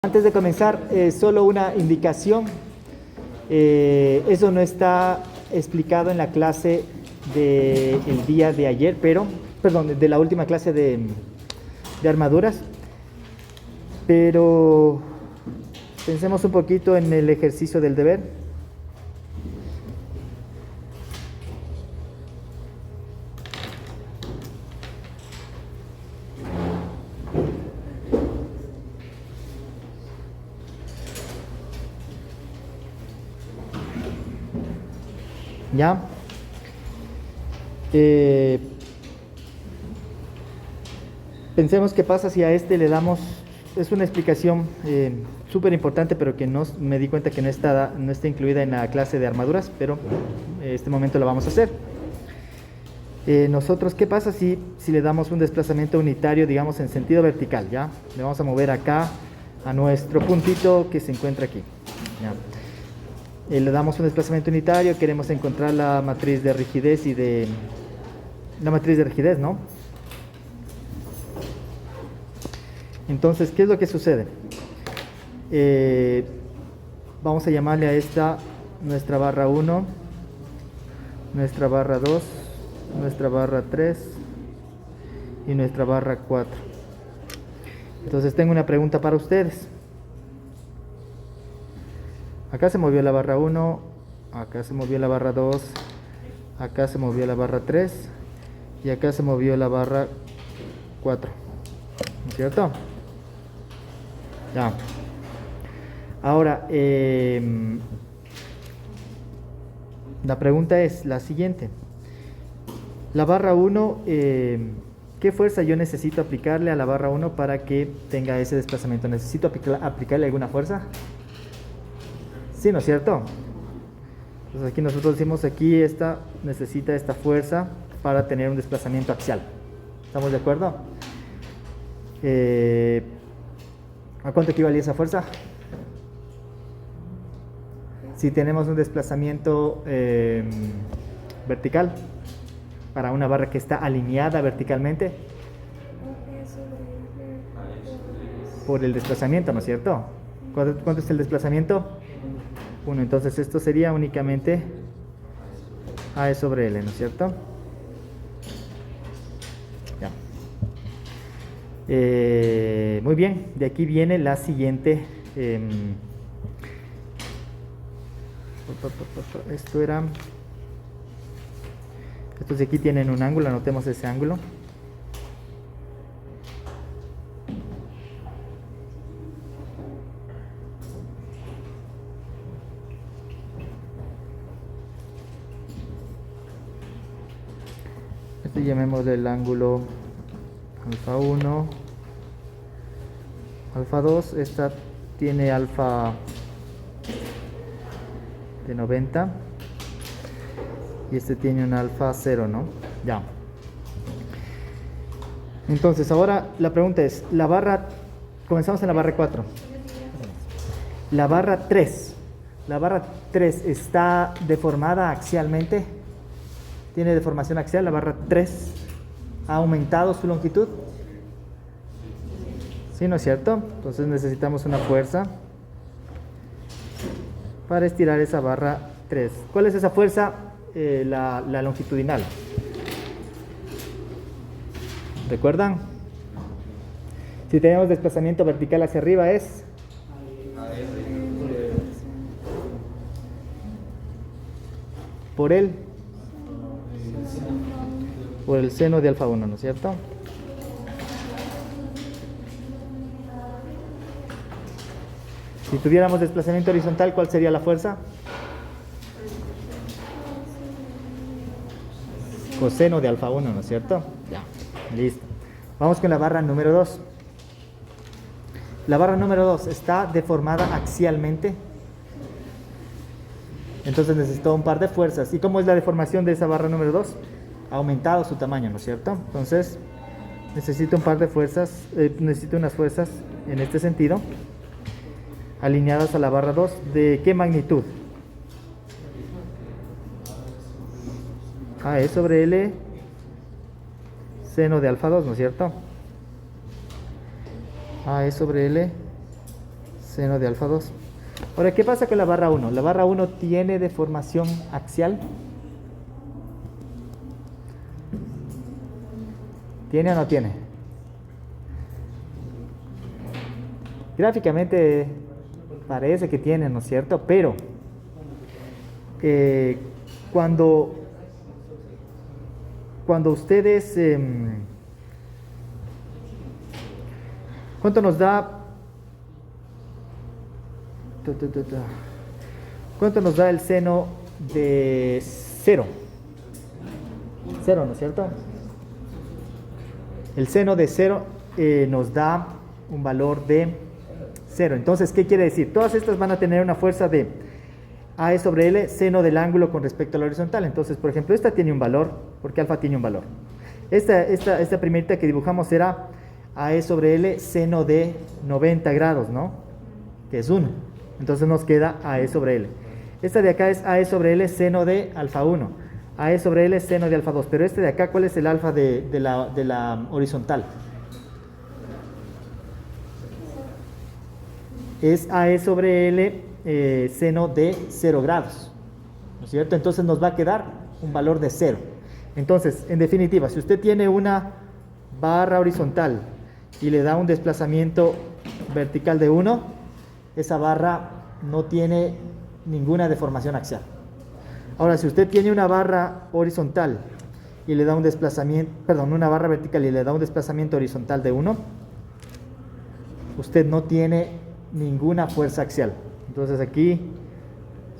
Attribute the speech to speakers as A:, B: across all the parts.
A: Antes de comenzar, solo una indicación. Eso no está explicado en la clase del día de ayer, perdón, de la última clase de armaduras. Pero pensemos un poquito en el ejercicio del deber. ¿Ya? Pensemos qué pasa si a este le damos, es una explicación súper importante, pero que no me di cuenta que no está incluida en la clase de armaduras, pero este momento lo vamos a hacer. Nosotros, ¿qué pasa si le damos un desplazamiento unitario, digamos, en sentido vertical? ¿Ya? Le vamos a mover acá a nuestro puntito que se encuentra aquí. ¿Ya? Le damos un desplazamiento unitario, queremos encontrar la matriz de rigidez ¿no? Entonces, ¿qué es lo que sucede? Vamos a llamarle a esta nuestra barra 1, nuestra barra 2, nuestra barra 3 y nuestra barra 4. Entonces tengo una pregunta para ustedes. Acá se movió la barra 1, acá se movió la barra 2, acá se movió la barra 3 y acá se movió la barra 4. ¿No es cierto? Ya. Ahora, la pregunta es la siguiente. La barra 1, ¿qué fuerza yo necesito aplicarle a la barra 1 para que tenga ese desplazamiento? ¿Necesito aplicarle alguna fuerza? Sí, ¿no es cierto? Entonces aquí nosotros decimos aquí esta necesita esta fuerza para tener un desplazamiento axial. ¿Estamos de acuerdo? ¿A cuánto equivalía esa fuerza? Si tenemos un desplazamiento vertical para una barra que está alineada verticalmente por el desplazamiento, ¿no es cierto? ¿Cuánto es el desplazamiento? 1, entonces esto sería únicamente A sobre L, ¿no es cierto? Ya. Muy bien, de aquí viene la siguiente. Estos de aquí tienen un ángulo, anotemos ese ángulo. Llamémosle el ángulo alfa 1, alfa 2, esta tiene alfa de 90 y este tiene un alfa 0, ¿no? Ya. Entonces ahora la pregunta es, comenzamos en la barra 4. La barra 3 está deformada axialmente. ¿Tiene deformación axial? La barra 3 ha aumentado su longitud. ¿Sí, no es cierto? Entonces necesitamos una fuerza para estirar esa barra 3. ¿Cuál es esa fuerza? La longitudinal. ¿Recuerdan? Si tenemos desplazamiento vertical hacia arriba es por el seno de alfa 1, ¿no es cierto? Si tuviéramos desplazamiento horizontal, ¿cuál sería la fuerza? Coseno de alfa 1, ¿no es cierto? Ya, listo. Vamos con la barra número 2. La barra número 2 está deformada axialmente. Entonces necesito un par de fuerzas. ¿Y cómo es la deformación de esa barra número 2? Ha aumentado su tamaño, ¿no es cierto? Entonces necesito un par de fuerzas, necesito unas fuerzas en este sentido, alineadas a la barra 2. ¿De qué magnitud? A sobre L seno de alfa 2, ¿no es cierto? A sobre L seno de alfa 2. Ahora, ¿qué pasa con la barra 1? La barra 1 tiene deformación axial. ¿Tiene o no tiene? Gráficamente parece que tiene, ¿no es cierto? Pero cuando ustedes... ¿cuánto nos da? ¿Cuánto nos da el seno de 0? 0, ¿no es cierto? El seno de 0 nos da un valor de 0. Entonces, ¿qué quiere decir? Todas estas van a tener una fuerza de AE sobre L, seno del ángulo con respecto a la horizontal. Entonces, por ejemplo, esta tiene un valor, porque alfa tiene un valor. Esta primerita que dibujamos era AE sobre L, seno de 90 grados, ¿no? Que es 1. Entonces nos queda AE sobre L. Esta de acá es AE sobre L, seno de alfa 1. AE sobre L, seno de alfa 2. Pero este de acá, ¿cuál es el alfa de la horizontal? Es AE sobre L, seno de 0 grados. ¿No es cierto? Entonces nos va a quedar un valor de 0. Entonces, en definitiva, si usted tiene una barra horizontal y le da un desplazamiento vertical de 1, esa barra no tiene ninguna deformación axial. Ahora, si usted tiene una barra horizontal y le da un desplazamiento, perdón, una barra vertical y le da un desplazamiento horizontal de 1, usted no tiene ninguna fuerza axial. Entonces aquí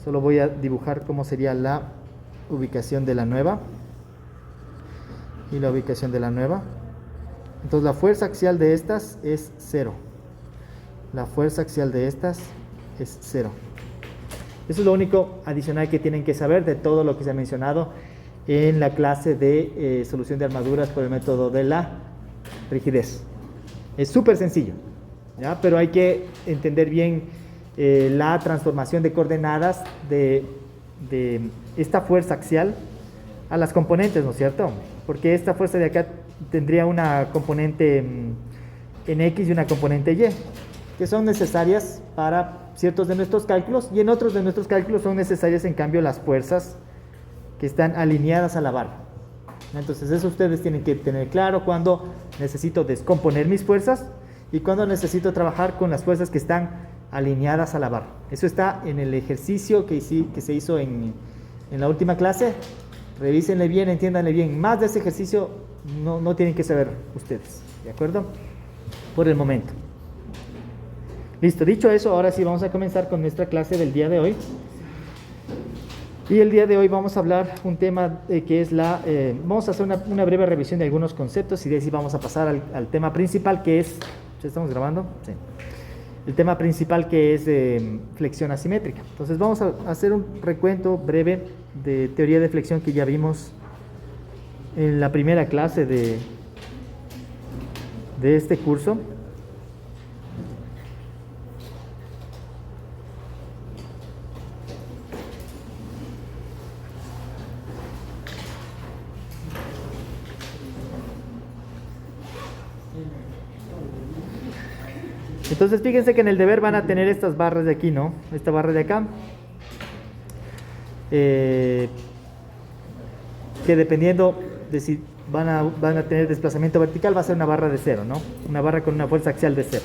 A: solo voy a dibujar cómo sería la ubicación de la nueva y la ubicación de la nueva. Entonces la fuerza axial de estas es 0. La fuerza axial de estas es 0. Eso es lo único adicional que tienen que saber de todo lo que se ha mencionado en la clase de solución de armaduras por el método de la rigidez. Es súper sencillo, ¿ya? Pero hay que entender bien la transformación de coordenadas de esta fuerza axial a las componentes, ¿no es cierto? Porque esta fuerza de acá tendría una componente en X y una componente Y, que son necesarias para ciertos de nuestros cálculos, y en otros de nuestros cálculos son necesarias en cambio las fuerzas que están alineadas a la barra. Entonces eso ustedes tienen que tener claro cuando necesito descomponer mis fuerzas y cuando necesito trabajar con las fuerzas que están alineadas a la barra. Eso está en el ejercicio que se hizo en la última clase. Revísenle bien, entiéndanle bien. Más de ese ejercicio no tienen que saber ustedes, ¿de acuerdo? Por el momento. Listo, dicho eso, ahora sí vamos a comenzar con nuestra clase del día de hoy. Y el día de hoy vamos a hablar un tema que es vamos a hacer una breve revisión de algunos conceptos y de ahí sí vamos a pasar al tema principal que es... ¿Ya estamos grabando? Sí. El tema principal que es flexión asimétrica. Entonces vamos a hacer un recuento breve de teoría de flexión que ya vimos en la primera clase de este curso. Entonces fíjense que en el deber van a tener estas barras de aquí, ¿no? Esta barra de acá. Que dependiendo de si van a tener desplazamiento vertical, va a ser una barra de 0, ¿no? Una barra con una fuerza axial de 0.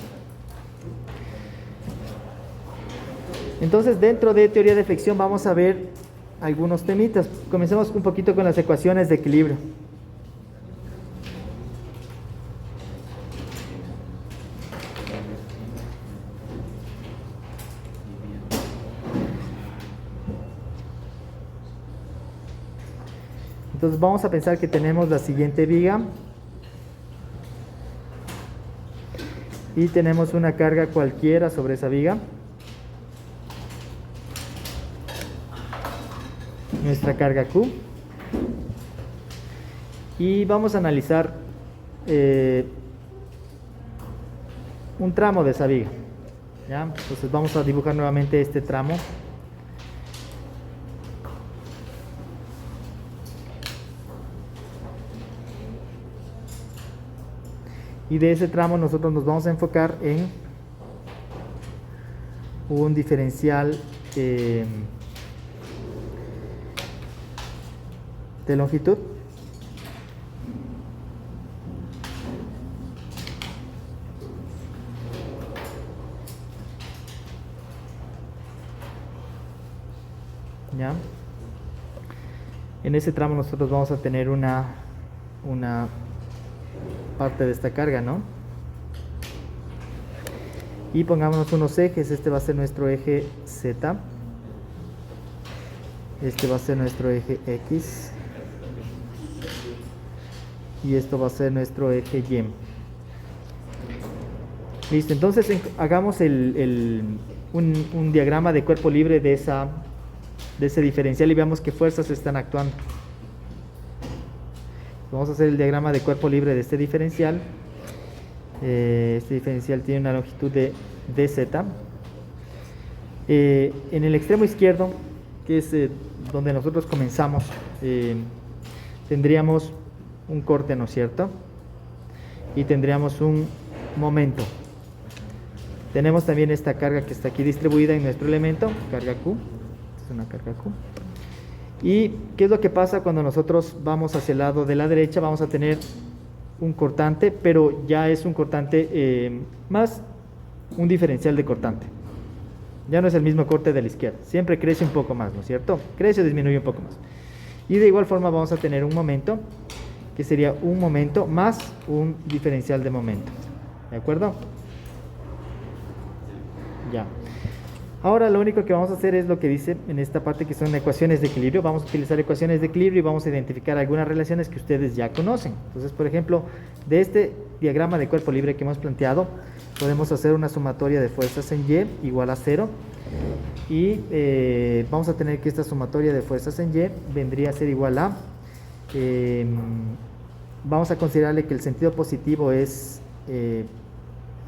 A: Entonces dentro de teoría de flexión vamos a ver algunos temitas. Comencemos un poquito con las ecuaciones de equilibrio. Entonces vamos a pensar que tenemos la siguiente viga y tenemos una carga cualquiera sobre esa viga. Nuestra carga Q. Y vamos a analizar un tramo de esa viga, ¿ya? Entonces vamos a dibujar nuevamente este tramo. Y de ese tramo nosotros nos vamos a enfocar en un diferencial de longitud. ¿Ya? En ese tramo nosotros vamos a tener una parte de esta carga, ¿no? Y pongámonos unos ejes. Este va a ser nuestro eje Z, este va a ser nuestro eje X y esto va a ser nuestro eje Y. Listo, entonces hagamos un diagrama de cuerpo libre de ese diferencial y veamos qué fuerzas están actuando. Vamos a hacer el diagrama de cuerpo libre de este diferencial. Este diferencial tiene una longitud de dz. En el extremo izquierdo, que es donde nosotros comenzamos, tendríamos un corte, ¿no es cierto? Y tendríamos un momento. Tenemos también esta carga que está aquí distribuida en nuestro elemento, carga Q. Es una carga Q. ¿Y qué es lo que pasa cuando nosotros vamos hacia el lado de la derecha? Vamos a tener un cortante, pero ya es un cortante más un diferencial de cortante. Ya no es el mismo corte de la izquierda. Siempre crece un poco más, ¿no es cierto? Crece o disminuye un poco más. Y de igual forma vamos a tener un momento, que sería un momento más un diferencial de momento. ¿De acuerdo? Ya. Ahora lo único que vamos a hacer es lo que dice en esta parte, que son ecuaciones de equilibrio. Vamos a utilizar ecuaciones de equilibrio y vamos a identificar algunas relaciones que ustedes ya conocen. Entonces, por ejemplo, de este diagrama de cuerpo libre que hemos planteado, podemos hacer una sumatoria de fuerzas en Y igual a 0. Y vamos a tener que esta sumatoria de fuerzas en Y vendría a ser igual a... vamos a considerarle que el sentido positivo es el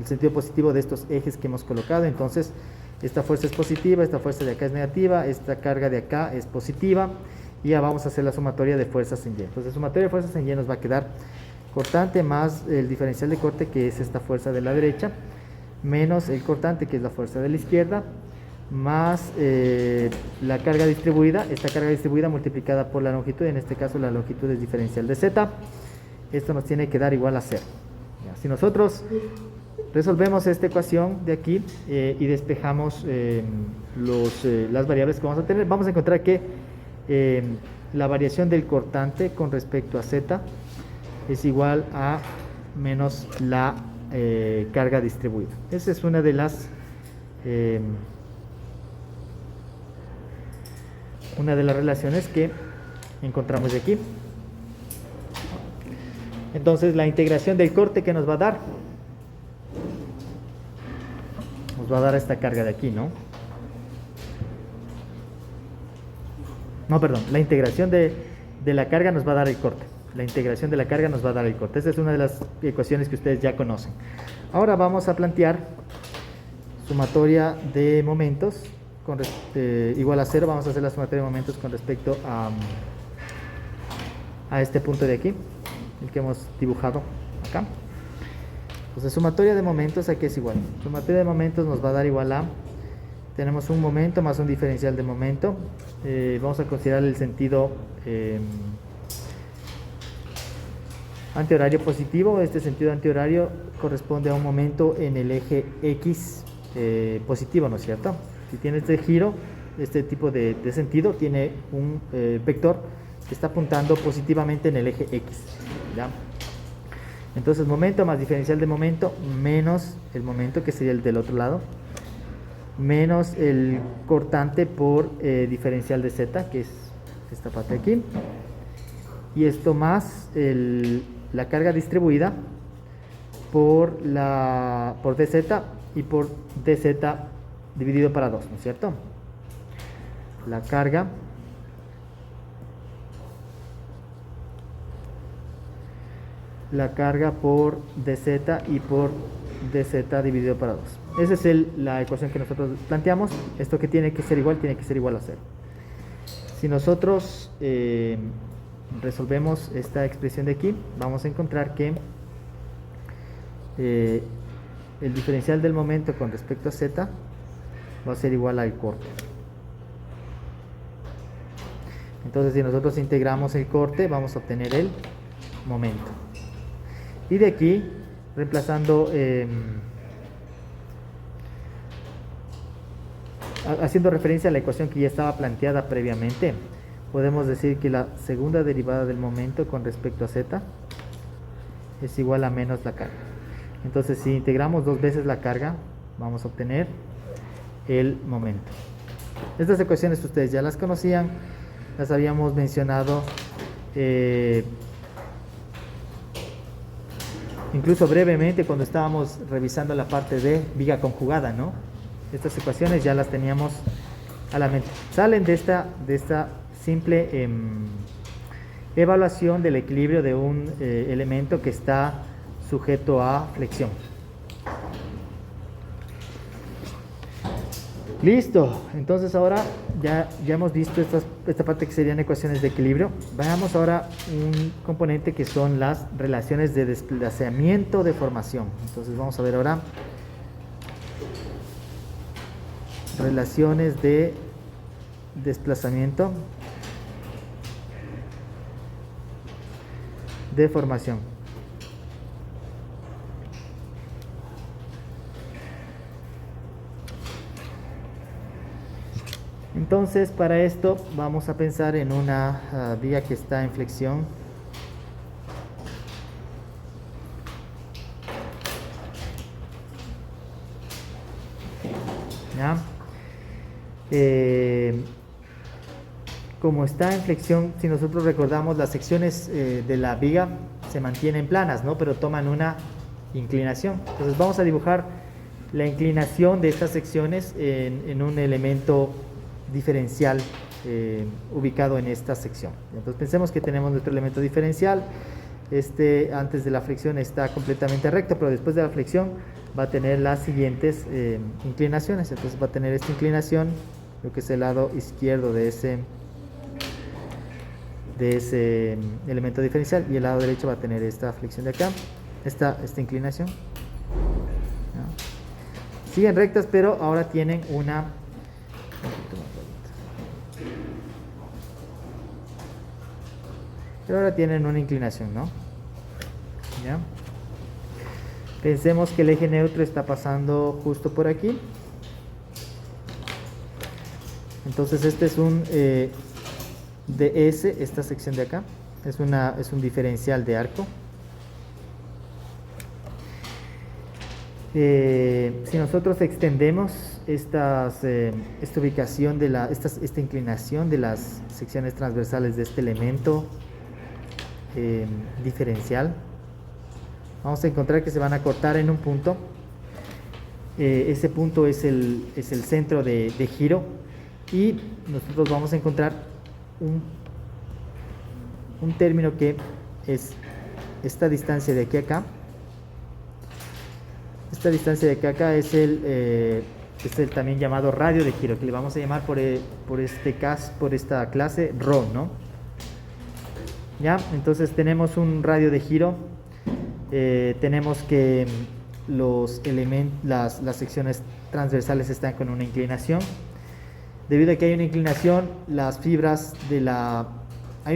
A: sentido positivo de estos ejes que hemos colocado. Entonces, esta fuerza es positiva, esta fuerza de acá es negativa, esta carga de acá es positiva, y ya vamos a hacer la sumatoria de fuerzas en Y. Entonces, la sumatoria de fuerzas en Y nos va a quedar cortante más el diferencial de corte, que es esta fuerza de la derecha, menos el cortante, que es la fuerza de la izquierda, más la carga distribuida, esta carga distribuida multiplicada por la longitud. En este caso la longitud es diferencial de Z. Esto nos tiene que dar igual a 0. Ya, si nosotros resolvemos esta ecuación de aquí y despejamos las variables que vamos a tener, vamos a encontrar que la variación del cortante con respecto a Z es igual a menos la carga distribuida. Esa es una de las relaciones que encontramos de aquí. Entonces, la integración del corte que nos va a dar, nos va a dar esta carga de aquí, ¿no? No, perdón, la integración de la carga nos va a dar el corte. La integración de la carga nos va a dar el corte. Esa es una de las ecuaciones que ustedes ya conocen. Ahora vamos a plantear sumatoria de momentos igual a 0. Vamos a hacer la sumatoria de momentos con respecto a este punto de aquí, el que hemos dibujado acá. Entonces, sumatoria de momentos aquí es igual. Sumatoria de momentos nos va a dar igual a, tenemos un momento más un diferencial de momento. Vamos a considerar el sentido antihorario positivo. Este sentido antihorario corresponde a un momento en el eje X positivo, ¿no es cierto? Si tiene este giro, este tipo de sentido, tiene un vector que está apuntando positivamente en el eje X, ¿ya? Entonces, momento más diferencial de momento menos el momento, que sería el del otro lado, menos el cortante por diferencial de Z, que es esta parte de aquí, y esto más la carga distribuida por dz y por dz dividido para 2, ¿no es cierto? La carga por dz y por dz dividido para 2. Esa es la ecuación que nosotros planteamos. Esto que tiene que ser igual a 0. Si nosotros resolvemos esta expresión de aquí, vamos a encontrar que el diferencial del momento con respecto a Z va a ser igual al corte. Entonces si nosotros integramos el corte, vamos a obtener el momento. Y de aquí, reemplazando, haciendo referencia a la ecuación que ya estaba planteada previamente, podemos decir que la segunda derivada del momento con respecto a z es igual a menos la carga. Entonces si integramos dos veces la carga, vamos a obtener el momento. Estas ecuaciones ustedes ya las conocían, las habíamos mencionado incluso brevemente cuando estábamos revisando la parte de viga conjugada, ¿no? Estas ecuaciones ya las teníamos a la mente. Salen de esta simple evaluación del equilibrio de un elemento que está sujeto a flexión. Listo, entonces ahora ya hemos visto esta parte que serían ecuaciones de equilibrio. Veamos ahora un componente que son las relaciones de desplazamiento de formación. Entonces vamos a ver ahora relaciones de desplazamiento de formación. Entonces para esto vamos a pensar en una vía que está en flexión. ¿Ya? Como está en flexión, si nosotros recordamos, las secciones de la viga se mantienen planas, ¿no? Pero toman una inclinación. Entonces vamos a dibujar la inclinación de estas secciones en un elemento diferencial ubicado en esta sección. Entonces pensemos que tenemos nuestro elemento diferencial. Antes de la flexión está completamente recto, pero después de la flexión va a tener las siguientes inclinaciones. Entonces va a tener esta inclinación, lo que es el lado izquierdo de ese elemento diferencial, y el lado derecho va a tener esta flexión de acá, esta inclinación. ¿No? Siguen rectas, pero ahora tienen una inclinación, ¿no? ¿Ya? Pensemos que el eje neutro está pasando justo por aquí. Entonces este es un ds, esta sección de acá es un diferencial de arco. Si nosotros extendemos esta ubicación de esta inclinación de las secciones transversales de este elemento diferencial, vamos a encontrar que se van a cortar en un punto. Ese punto es el centro de giro, y nosotros vamos a encontrar un término que es esta distancia de aquí a acá. Esta distancia de aquí a acá es el también llamado radio de giro, que le vamos a llamar por esta clase ρ, ¿no? ¿Ya? Entonces tenemos un radio de giro. Tenemos que las secciones transversales están con una inclinación. Debido a que hay una inclinación, hay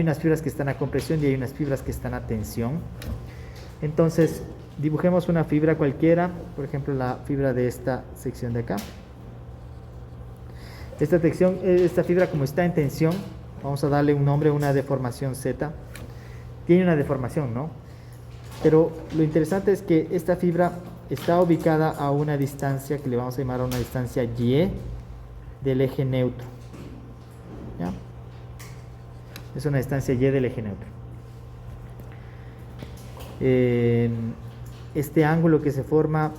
A: unas fibras que están a compresión y hay unas fibras que están a tensión. Entonces dibujemos una fibra cualquiera, por ejemplo la fibra de esta sección de acá. Esta fibra, como está en tensión, vamos a darle un nombre, una deformación Z. Tiene una deformación, ¿no? Pero lo interesante es que esta fibra está ubicada a una distancia que le vamos a llamar a una distancia Y del eje neutro. ¿Ya? Es una distancia Y del eje neutro. Este ángulo que se forma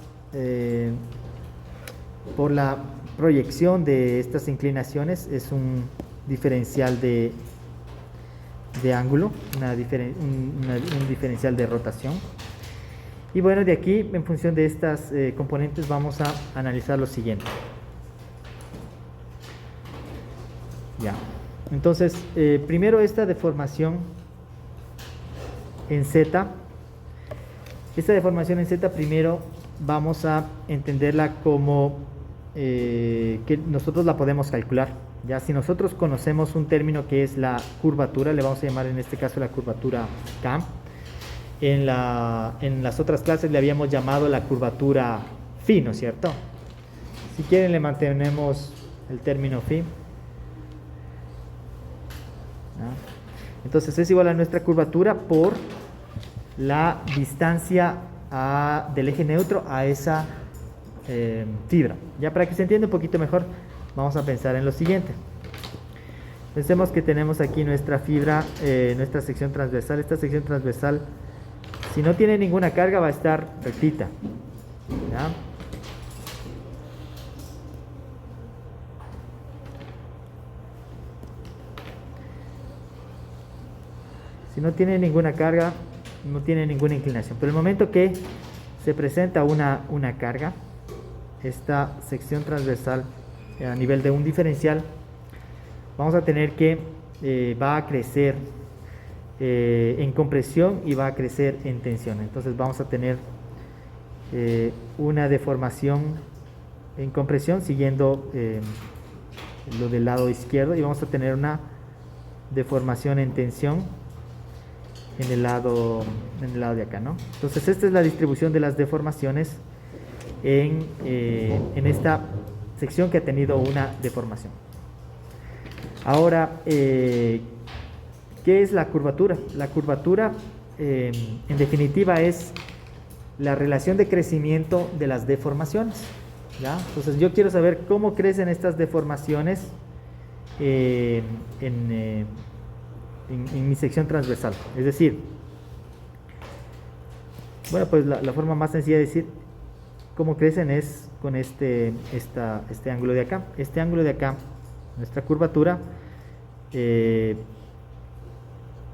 A: por la proyección de estas inclinaciones es un diferencial de ángulo, un diferencial de rotación. Y bueno, de aquí, en función de estas componentes, vamos a analizar lo siguiente. Ya. Entonces, primero esta deformación en Z. Esta deformación en Z primero vamos a entenderla como que nosotros la podemos calcular. Ya si nosotros conocemos un término que es la curvatura, le vamos a llamar en este caso la curvatura K. En las otras clases le habíamos llamado la curvatura phi, ¿no es cierto? Si quieren le mantenemos el término phi. Entonces es igual a nuestra curvatura por la distancia del eje neutro a esa fibra. Ya para que se entienda un poquito mejor, vamos a pensar en lo siguiente. Pensemos que tenemos aquí nuestra fibra, nuestra sección transversal. Esta sección transversal, si no tiene ninguna carga, va a estar rectita. ¿Ya? Si no tiene ninguna carga, no tiene ninguna inclinación. Pero el momento que se presenta una carga, esta sección transversal a nivel de un diferencial, vamos a tener que va a crecer en compresión y va a crecer en tensión. Entonces vamos a tener una deformación en compresión siguiendo lo del lado izquierdo, y vamos a tener una deformación en tensión en el lado de acá, ¿no? Entonces esta es la distribución de las deformaciones en esta sección que ha tenido una deformación. Ahora, ¿qué es la curvatura? La curvatura, en definitiva, es la relación de crecimiento de las deformaciones, ¿ya? Entonces yo quiero saber cómo crecen estas deformaciones en mi sección transversal. Es decir, bueno, pues la forma más sencilla de decir cómo crecen es con este ángulo de acá. Este ángulo de acá, nuestra curvatura, le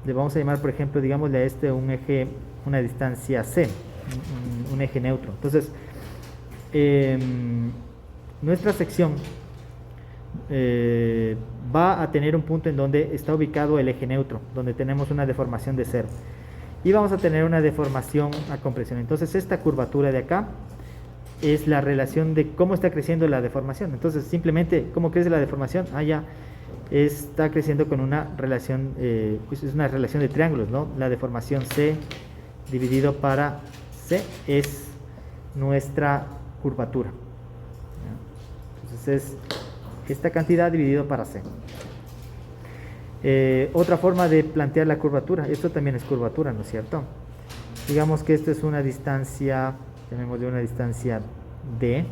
A: vamos a llamar, por ejemplo, digámosle a este un eje, una distancia C, un eje neutro. Entonces, nuestra sección va a tener un punto en donde está ubicado el eje neutro, donde tenemos una deformación de 0, y vamos a tener una deformación a compresión. Entonces esta curvatura de acá es la relación de cómo está creciendo la deformación. Entonces simplemente cómo crece la deformación, ya está creciendo con una relación, pues es una relación de triángulos, ¿no? La deformación C dividido para C es nuestra curvatura. Entonces es esta cantidad dividido para C. Otra forma de plantear la curvatura, esto también es curvatura, ¿no es cierto? Digamos que esto es una distancia, llamémosle una distancia D.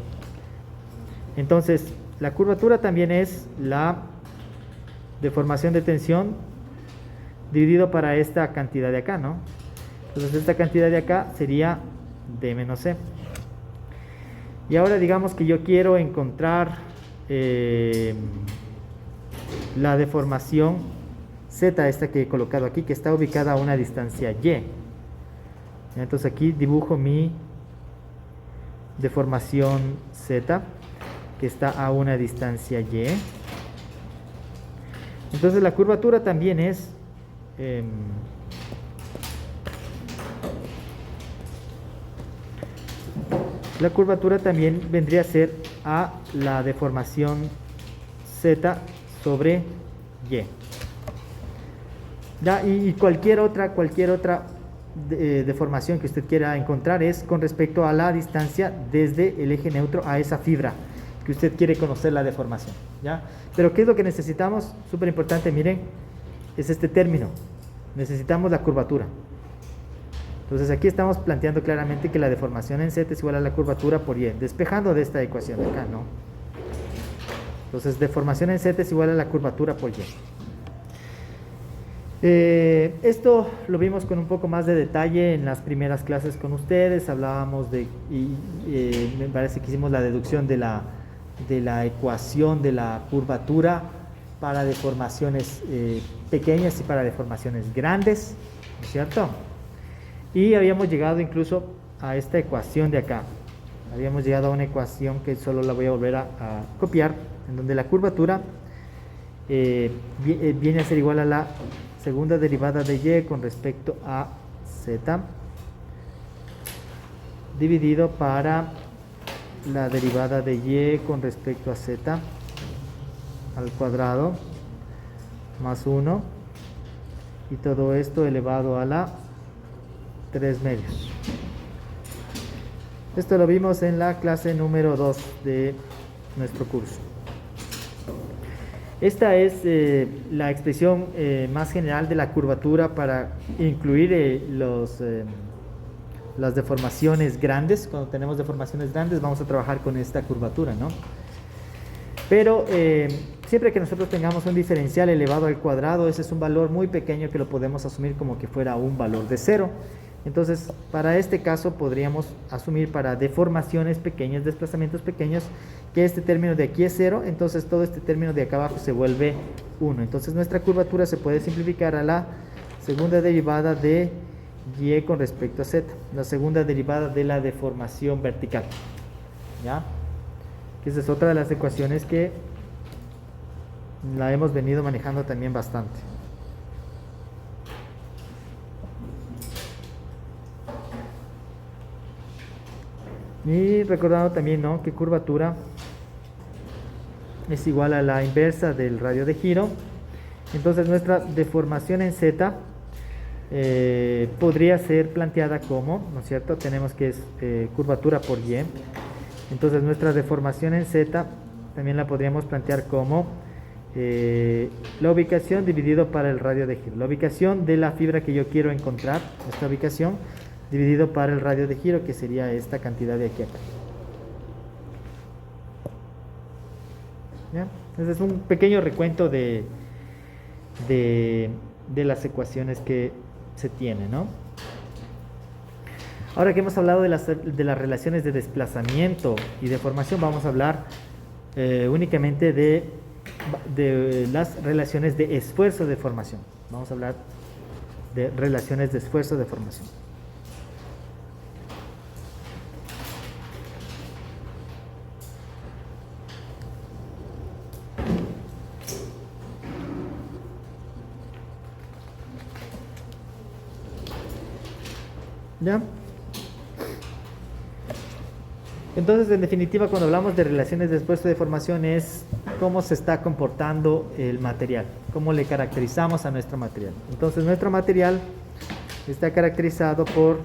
A: Entonces la curvatura también es la deformación de tensión dividido para esta cantidad de acá, ¿no? Entonces esta cantidad de acá sería D menos C. Y ahora digamos que yo quiero encontrar la deformación Z, esta que he colocado aquí, que está ubicada a una distancia Y. Entonces aquí dibujo mi deformación Z, que está a una distancia Y. Entonces la curvatura también es la curvatura también vendría a ser a la deformación Z sobre Y. ¿Ya? Y cualquier otra deformación que usted quiera encontrar es con respecto a la distancia desde el eje neutro a esa fibra que usted quiere conocer la deformación, ¿ya? Pero ¿qué es lo que necesitamos? Súper importante, miren, es este término. Necesitamos la curvatura. Entonces aquí estamos planteando claramente que la deformación en Z es igual a la curvatura por Y, despejando de esta ecuación de acá, ¿no? Entonces deformación en Z es igual a la curvatura por Y. Esto lo vimos con un poco más de detalle en las primeras clases con ustedes. Hablábamos me parece que hicimos la deducción de la ecuación de la curvatura para deformaciones pequeñas y para deformaciones grandes, ¿no es cierto? Y habíamos llegado incluso a esta ecuación de acá. Habíamos llegado a una ecuación que solo la voy a volver a copiar, en donde la curvatura viene a ser igual a la segunda derivada de Y con respecto a Z dividido para la derivada de y con respecto a z al cuadrado más 1 y todo esto elevado a la 3 medios. Esto lo vimos en la clase número 2 de nuestro curso. Esta es la expresión más general de la curvatura para incluir las deformaciones grandes. Cuando tenemos deformaciones grandes vamos a trabajar con esta curvatura, ¿no? Pero siempre que nosotros tengamos un diferencial elevado al cuadrado, ese es un valor muy pequeño que lo podemos asumir como que fuera un valor de 0. Entonces, para este caso podríamos asumir para deformaciones pequeñas, desplazamientos pequeños, que este término de aquí es 0, entonces todo este término de acá abajo se vuelve 1. Entonces nuestra curvatura se puede simplificar a la segunda derivada de y con respecto a z, la segunda derivada de la deformación vertical. ¿Ya? Esa es otra de las ecuaciones que la hemos venido manejando también bastante. Y recordando también, ¿no?, que curvatura es igual a la inversa del radio de giro. Entonces nuestra deformación en z podría ser planteada como, ¿no es cierto? Tenemos que es curvatura por y. Entonces nuestra deformación en z también la podríamos plantear como la ubicación dividido para el radio de giro. La ubicación de la fibra que yo quiero encontrar, esta ubicación, dividido para el radio de giro, que sería esta cantidad de aquí a acá. ¿Ya? Ese es un pequeño recuento de las ecuaciones que se tienen, ¿no? Ahora que hemos hablado de las relaciones de desplazamiento y deformación, vamos a hablar únicamente de las relaciones de esfuerzo de formación. Vamos a hablar de relaciones de esfuerzo de formación. ¿Ya? Entonces, en definitiva, cuando hablamos de relaciones de esfuerzo de formación es cómo se está comportando el material, cómo le caracterizamos a nuestro material. Entonces, nuestro material está caracterizado por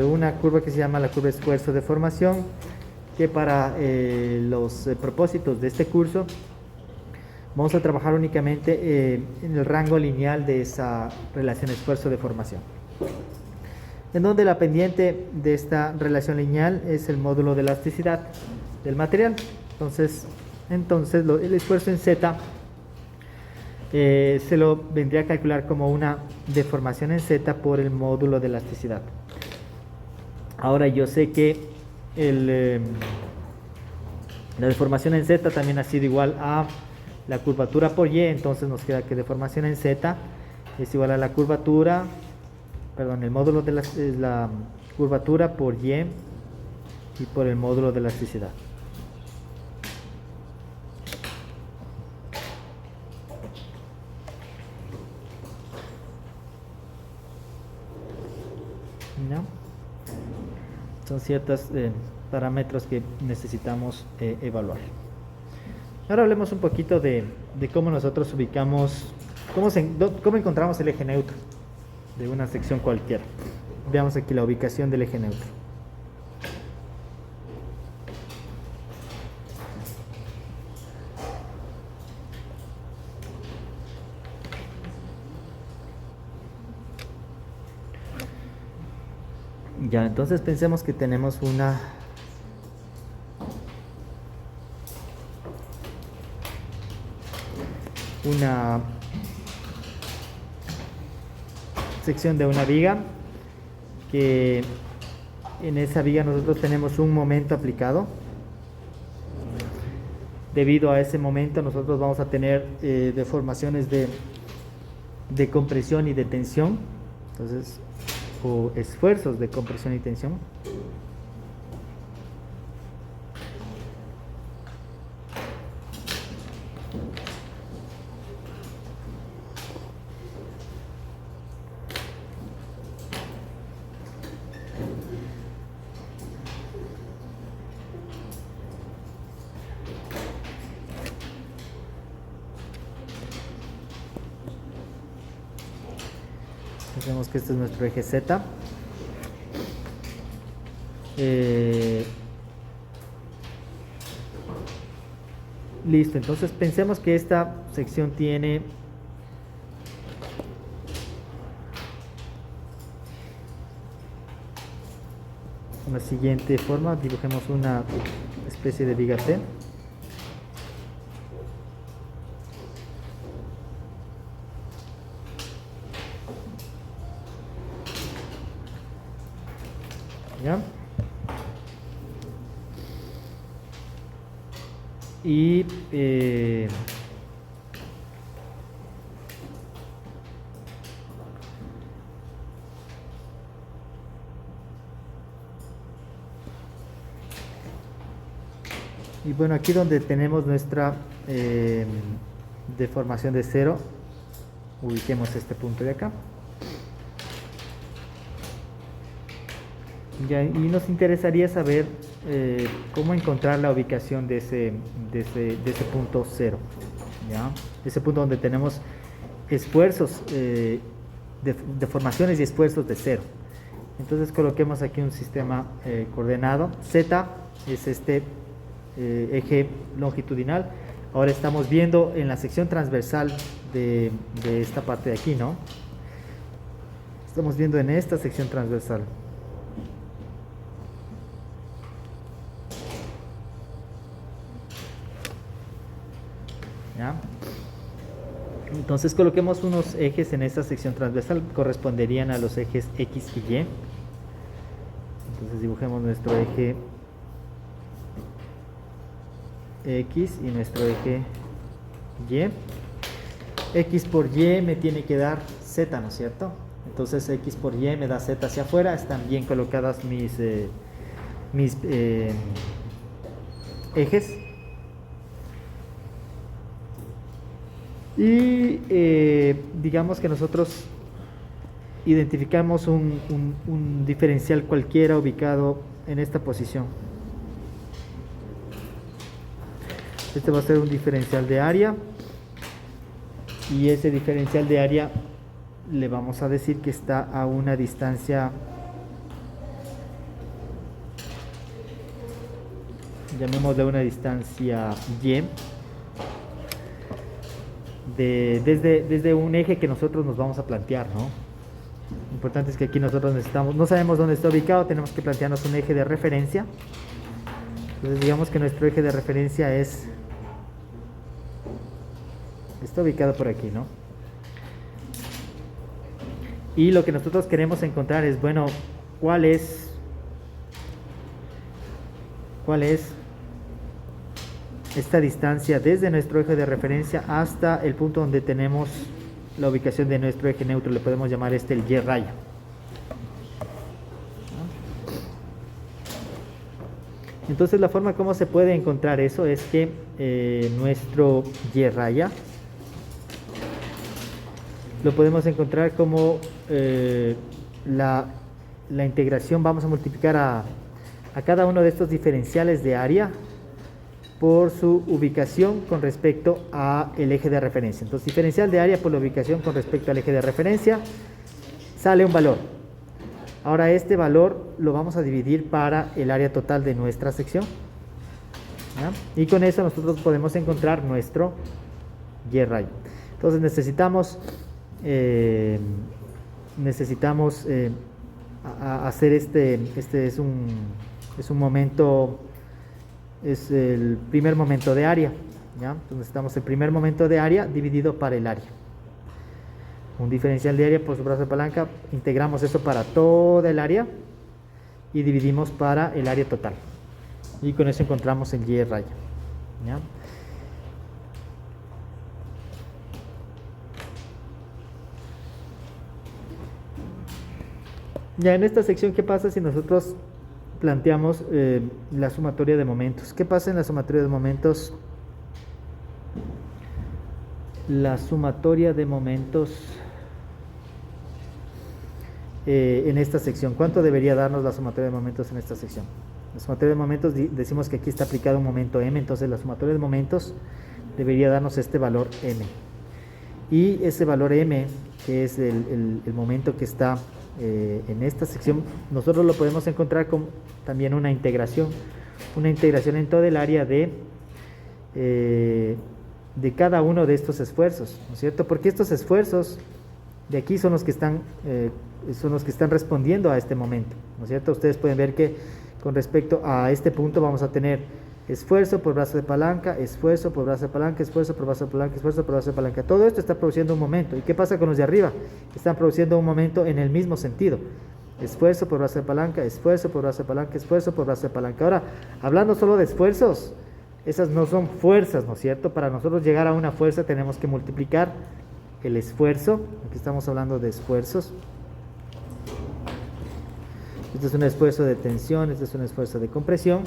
A: una curva que se llama la curva de esfuerzo de formación, que para los propósitos de este curso vamos a trabajar únicamente en el rango lineal de esa relación esfuerzo de formación, en donde la pendiente de esta relación lineal es el módulo de elasticidad del material. Entonces el esfuerzo en Z se lo vendría a calcular como una deformación en Z por el módulo de elasticidad. Ahora yo sé que la deformación en Z también ha sido igual a la curvatura por Y, entonces nos queda que deformación en Z es igual a la curvatura, perdón, el módulo de la curvatura por Y y por el módulo de elasticidad. ¿No? Son ciertos parámetros que necesitamos evaluar. Ahora hablemos un poquito de cómo nosotros ubicamos, cómo encontramos el eje neutro de una sección cualquiera. Veamos aquí la ubicación del eje neutro. Ya, entonces pensemos que tenemos una sección de una viga, que en esa viga nosotros tenemos un momento aplicado. Debido a ese momento nosotros vamos a tener deformaciones de compresión y de tensión, entonces, o esfuerzos de compresión y tensión. Pensemos que este es nuestro eje Z. Listo, entonces pensemos que esta sección tiene la siguiente forma. Dibujemos una especie de viga T. ¿Ya? Y bueno, aquí donde tenemos nuestra deformación de cero, ubiquemos este punto de acá. Ya, y nos interesaría saber cómo encontrar la ubicación de ese punto cero, ¿ya? Ese punto donde tenemos esfuerzos, deformaciones y esfuerzos de cero. Entonces coloquemos aquí un sistema coordenado. Z es este eje longitudinal. Ahora estamos viendo en la sección transversal de esta parte de aquí, ¿no? Estamos viendo en esta sección transversal. ¿Ya? Entonces coloquemos unos ejes en esta sección transversal, corresponderían a los ejes X y Y. Entonces dibujemos nuestro eje X y nuestro eje Y. X por Y me tiene que dar Z, ¿no es cierto? Entonces X por Y me da Z hacia afuera. Están bien colocadas mis ejes. Y digamos que nosotros identificamos un diferencial cualquiera ubicado en esta posición. Este va a ser un diferencial de área, y ese diferencial de área le vamos a decir que está a una distancia, llamémosle una distancia Y, desde un eje que nosotros nos vamos a plantear, ¿no? Lo importante es que aquí nosotros necesitamos, no sabemos dónde está ubicado, tenemos que plantearnos un eje de referencia. Entonces digamos que nuestro eje de referencia está ubicado por aquí, ¿no? Y lo que nosotros queremos encontrar es, bueno, ¿cuál es esta distancia desde nuestro eje de referencia hasta el punto donde tenemos la ubicación de nuestro eje neutro? Le podemos llamar el Y raya. Entonces la forma como se puede encontrar eso es que nuestro Y raya lo podemos encontrar como la integración. Vamos a multiplicar a cada uno de estos diferenciales de área por su ubicación con respecto al eje de referencia. Entonces, diferencial de área por la ubicación con respecto al eje de referencia, sale un valor. Ahora este valor lo vamos a dividir para el área total de nuestra sección, ¿ya? Y con eso nosotros podemos encontrar nuestro Y rayo. Entonces necesitamos hacer este es un momento. Es el primer momento de área, ¿ya? Entonces necesitamos el primer momento de área dividido para el área. Un diferencial de área por su brazo de palanca, integramos eso para toda el área y dividimos para el área total. Y con eso encontramos el Y raya, ¿ya? Ya en esta sección, ¿qué pasa si nosotros planteamos la sumatoria de momentos? ¿Qué pasa en la sumatoria de momentos? La sumatoria de momentos en esta sección. ¿Cuánto debería darnos la sumatoria de momentos en esta sección? La sumatoria de momentos, decimos que aquí está aplicado un momento m, entonces la sumatoria de momentos debería darnos este valor m. Y ese valor m, que es el momento que está en esta sección, nosotros lo podemos encontrar con también una integración en todo el área de cada uno de estos esfuerzos, ¿no es cierto? Porque estos esfuerzos de aquí son los que están respondiendo a este momento, ¿no es cierto? Ustedes pueden ver que con respecto a este punto vamos a tener esfuerzo por brazo de palanca, esfuerzo por brazo de palanca, esfuerzo por brazo de palanca, esfuerzo por brazo de palanca. Todo esto está produciendo un momento. ¿Y qué pasa con los de arriba? Están produciendo un momento en el mismo sentido. Esfuerzo por brazo de palanca, esfuerzo por brazo de palanca, esfuerzo por brazo de palanca. Ahora, hablando solo de esfuerzos, esas no son fuerzas, ¿no es cierto? Para nosotros llegar a una fuerza tenemos que multiplicar el esfuerzo. Aquí estamos hablando de esfuerzos. Este es un esfuerzo de tensión, este es un esfuerzo de compresión.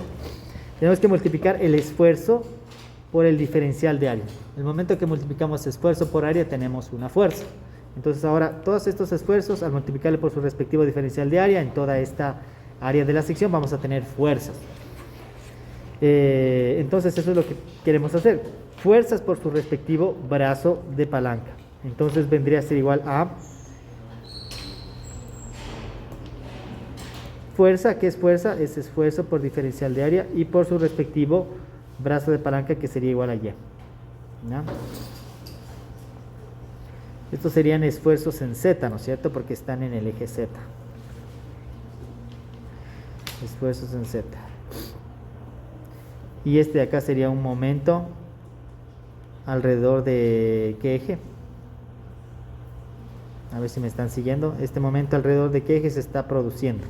A: Tenemos que multiplicar el esfuerzo por el diferencial de área. En el momento que multiplicamos esfuerzo por área tenemos una fuerza. Entonces ahora todos estos esfuerzos, al multiplicarle por su respectivo diferencial de área en toda esta área de la sección, vamos a tener fuerzas. Entonces eso es lo que queremos hacer. Fuerzas por su respectivo brazo de palanca. Entonces vendría a ser igual a fuerza. ¿Qué es fuerza? Es esfuerzo por diferencial de área y por su respectivo brazo de palanca, que sería igual a Y. ¿No? Estos serían esfuerzos en Z, ¿no es cierto? Porque están en el eje Z. Esfuerzos en Z. Y este de acá sería un momento alrededor de ¿qué eje? A ver si me están siguiendo. Este momento alrededor de ¿qué eje se está produciendo?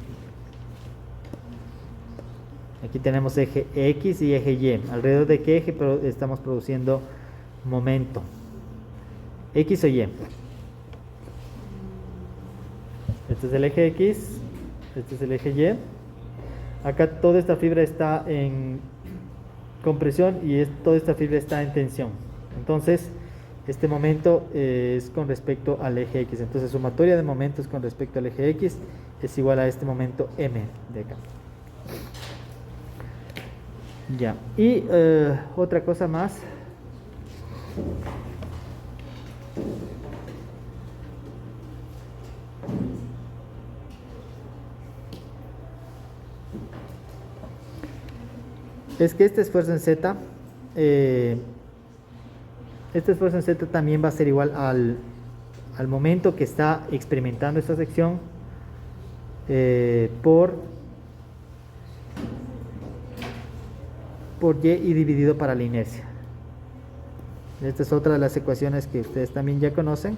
A: Aquí tenemos eje X y eje Y. ¿Alrededor de qué eje estamos produciendo momento? ¿X o Y? Este es el eje X, este es el eje Y. Acá toda esta fibra está en compresión y toda esta fibra está en tensión. Entonces, este momento es con respecto al eje X. Entonces, sumatoria de momentos con respecto al eje X es igual a este momento M de acá. Ya, y otra cosa más. Es que este esfuerzo en Z, también va a ser igual al momento que está experimentando esta sección por Y y dividido para la inercia. Esta es otra de las ecuaciones que ustedes también ya conocen.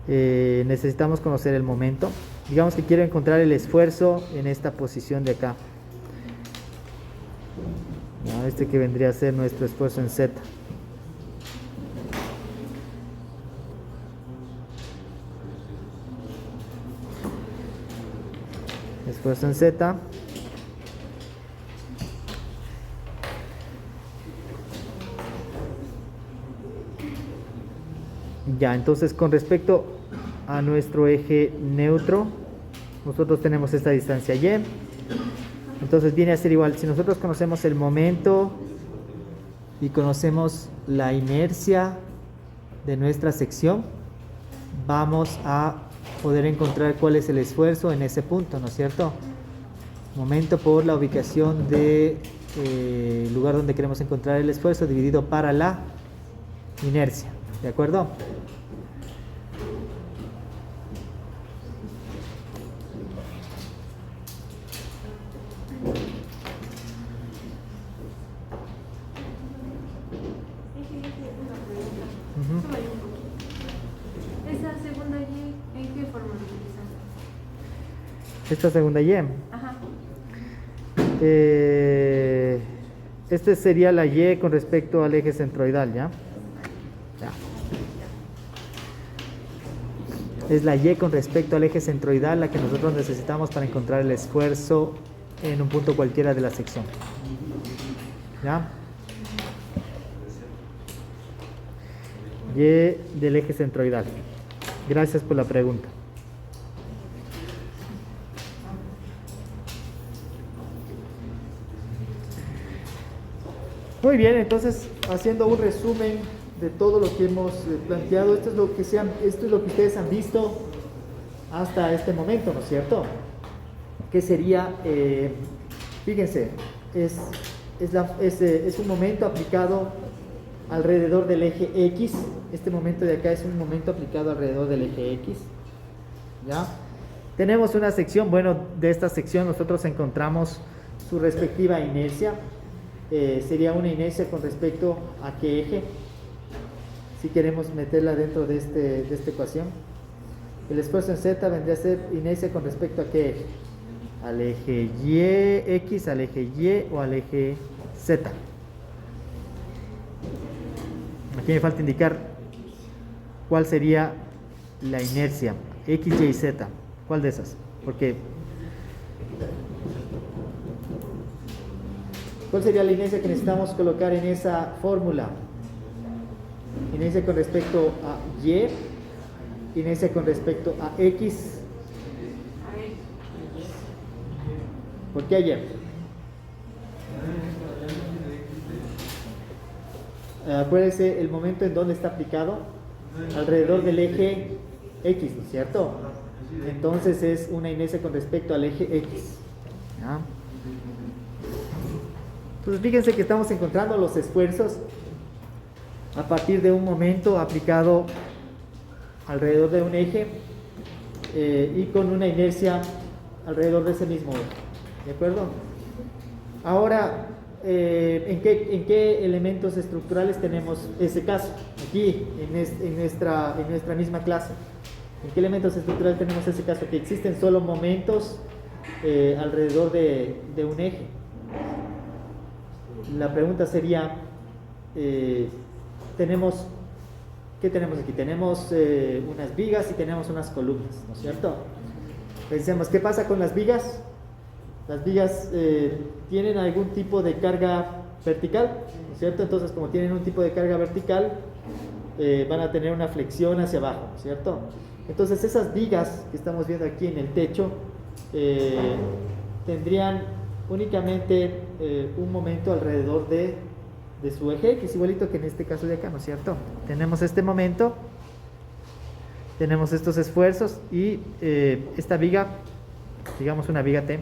A: Necesitamos conocer el momento. Digamos que quiero encontrar el esfuerzo en esta posición de acá. Este que vendría a ser nuestro esfuerzo en Z. Esfuerzo en Z. Ya, entonces con respecto a nuestro eje neutro, nosotros tenemos esta distancia Y. Entonces viene a ser igual, si nosotros conocemos el momento y conocemos la inercia de nuestra sección, vamos a poder encontrar cuál es el esfuerzo en ese punto, ¿no es cierto? Momento por la ubicación del lugar donde queremos encontrar el esfuerzo dividido para la inercia, ¿de acuerdo?
B: ¿Esa segunda Y en qué forma lo utilizamos?
A: Esta segunda Y.
B: Ajá.
A: Este sería la Y con respecto al eje centroidal, ¿ya? Ya. Es la Y con respecto al eje centroidal la que nosotros necesitamos para encontrar el esfuerzo en un punto cualquiera de la sección. ¿Ya? Y del eje centroidal. Gracias por la pregunta. Muy bien, entonces haciendo un resumen de todo lo que hemos planteado, esto es lo que ustedes han visto hasta este momento, ¿no es cierto? Que sería, fíjense, es un momento aplicado alrededor del eje X. Este momento de acá es un momento aplicado alrededor del eje X, ¿ya? Tenemos una sección, bueno, de esta sección nosotros encontramos su respectiva inercia. Sería una inercia con respecto a qué eje, si queremos meterla dentro de esta ecuación. El esfuerzo en Z vendría a ser inercia con respecto a qué eje, al eje Y, X, al eje Y o al eje Z. Aquí me falta indicar cuál sería la inercia, X, Y y Z. ¿Cuál de esas? Porque ¿cuál sería la inercia que necesitamos colocar en esa fórmula? Inercia con respecto a Y, inercia con respecto a X. ¿Por qué Y? Acuérdense el momento en donde está aplicado alrededor del eje X, ¿no es cierto? Entonces es una inercia con respecto al eje X. ¿Ya? Entonces fíjense que estamos encontrando los esfuerzos a partir de un momento aplicado alrededor de un eje y con una inercia alrededor de ese mismo eje. ¿De acuerdo? Ahora, ¿en qué elementos estructurales tenemos ese caso? Aquí, en nuestra misma clase. ¿En qué elementos estructurales tenemos ese caso? Que existen solo momentos alrededor de un eje. La pregunta sería, ¿qué tenemos aquí? Tenemos unas vigas y tenemos unas columnas, ¿no es cierto? Pensemos, ¿qué pasa con las vigas? Las vigas tienen algún tipo de carga vertical, ¿no es cierto? Entonces, como tienen un tipo de carga vertical, van a tener una flexión hacia abajo, ¿no es cierto? Entonces, esas vigas que estamos viendo aquí en el techo tendrían únicamente un momento alrededor de su eje, que es igualito que en este caso de acá, ¿no es cierto? Tenemos este momento, tenemos estos esfuerzos y esta viga, digamos una viga T,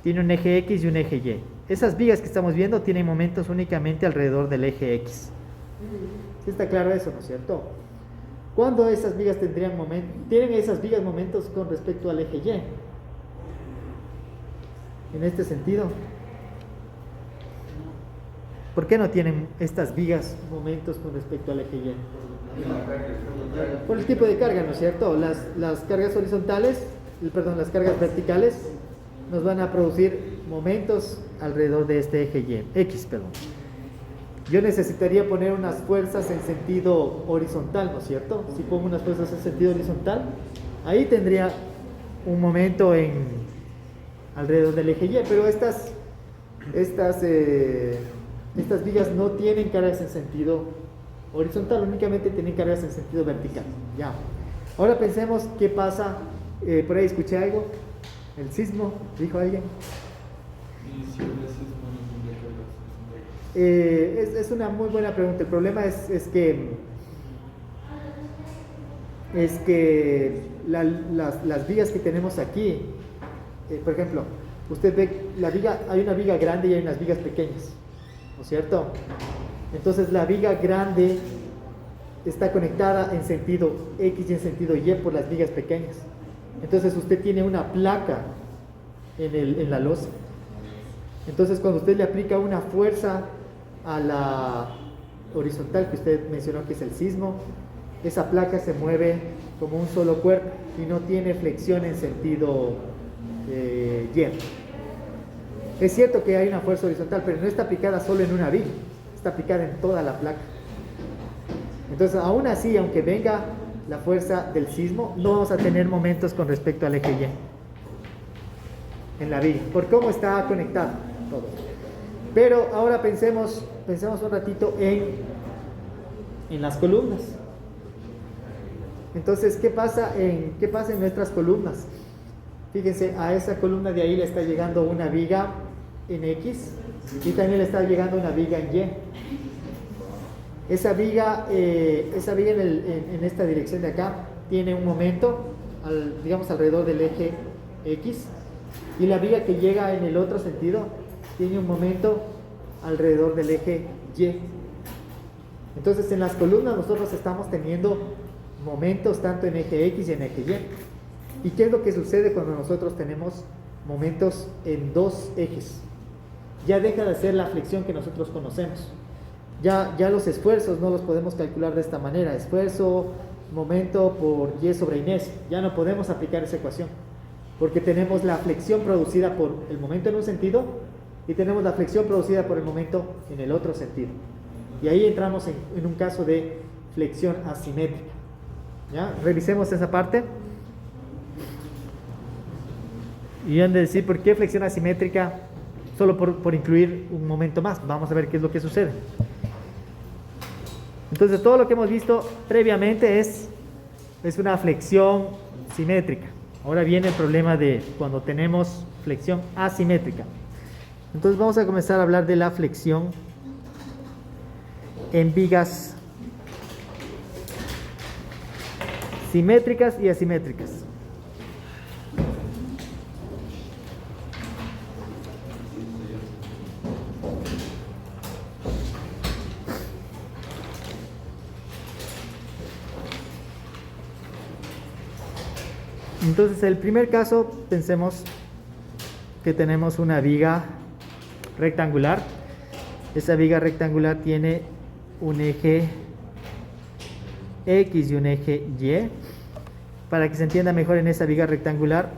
A: tiene un eje X y un eje Y. Esas vigas que estamos viendo tienen momentos únicamente alrededor del eje X. ¿Sí está claro eso, no es cierto? ¿Cuándo esas vigas tienen esas vigas momentos con respecto al eje Y? En este sentido. ¿Por qué no tienen estas vigas momentos con respecto al eje Y? Por el tipo de carga, ¿no es cierto? Las cargas horizontales, las cargas verticales nos van a producir momentos alrededor de este eje Y, X, perdón. Yo necesitaría poner unas fuerzas en sentido horizontal, ¿no es cierto? Si pongo unas fuerzas en sentido horizontal, ahí tendría un momento alrededor del eje Y, pero estas vigas no tienen cargas en sentido horizontal, únicamente tienen cargas en sentido vertical. Ya. Ahora pensemos qué pasa, por ahí escuché algo, el sismo, dijo alguien. Es una muy buena pregunta. El problema es que las vigas que tenemos aquí, por ejemplo, usted ve la viga, hay una viga grande y hay unas vigas pequeñas, ¿no es cierto? Entonces la viga grande está conectada en sentido X y en sentido Y por las vigas pequeñas. Entonces usted tiene una placa en la losa. Entonces cuando usted le aplica una fuerza a la horizontal que usted mencionó que es el sismo, esa placa se mueve como un solo cuerpo y no tiene flexión en sentido Y. Es cierto que hay una fuerza horizontal, pero no está aplicada solo en una viga, está aplicada en toda la placa. Entonces, aún así, aunque venga la fuerza del sismo, no vamos a tener momentos con respecto al eje Y en la viga, por cómo está conectado todo. Pero ahora pensemos un ratito en las columnas. Entonces, ¿qué pasa en nuestras columnas? Fíjense, a esa columna de ahí le está llegando una viga en X y también le está llegando una viga en Y. Esa viga en esta dirección de acá tiene un momento, digamos alrededor del eje X, y la viga que llega en el otro sentido tiene un momento alrededor del eje Y. Entonces en las columnas nosotros estamos teniendo momentos tanto en eje X y en eje Y. ¿Y qué es lo que sucede cuando nosotros tenemos momentos en dos ejes? Ya deja de ser la flexión que nosotros conocemos. Ya los esfuerzos no los podemos calcular de esta manera. Esfuerzo, momento por Y sobre inés. Ya no podemos aplicar esa ecuación. Porque tenemos la flexión producida por el momento en un sentido y tenemos la flexión producida por el momento en el otro sentido. Y ahí entramos en un caso de flexión asimétrica. ¿Ya? Revisemos esa parte. Y han de decir, ¿por qué flexión asimétrica? Solo por incluir un momento más. Vamos a ver qué es lo que sucede. Entonces todo lo que hemos visto previamente es una flexión simétrica. Ahora viene el problema de cuando tenemos flexión asimétrica. Entonces vamos a comenzar a hablar de la flexión en vigas simétricas y asimétricas. Entonces, el primer caso, pensemos que tenemos una viga rectangular. Esa viga rectangular tiene un eje X y un eje Y. Para que se entienda mejor en esa viga rectangular,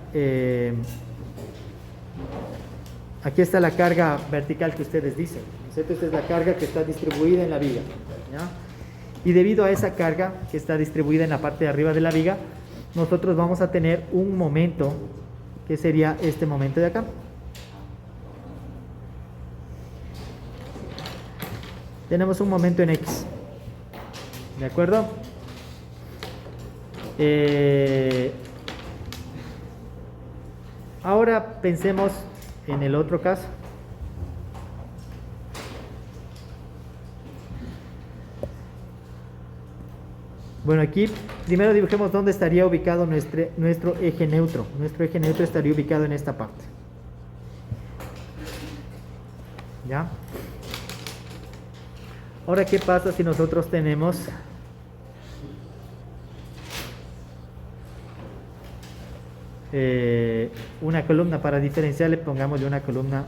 A: aquí está la carga vertical que ustedes dicen, ¿cierto? Esta es la carga que está distribuida en la viga, ¿ya? Y debido a esa carga que está distribuida en la parte de arriba de la viga, nosotros vamos a tener un momento que sería este momento de acá. Tenemos un momento en X, ¿de acuerdo? Ahora pensemos en el otro caso. Bueno, aquí primero dibujemos dónde estaría ubicado nuestro eje neutro. Nuestro eje neutro estaría ubicado en esta parte. ¿Ya? Ahora, ¿qué pasa si nosotros tenemos una columna? Para diferenciarle, pongámosle una columna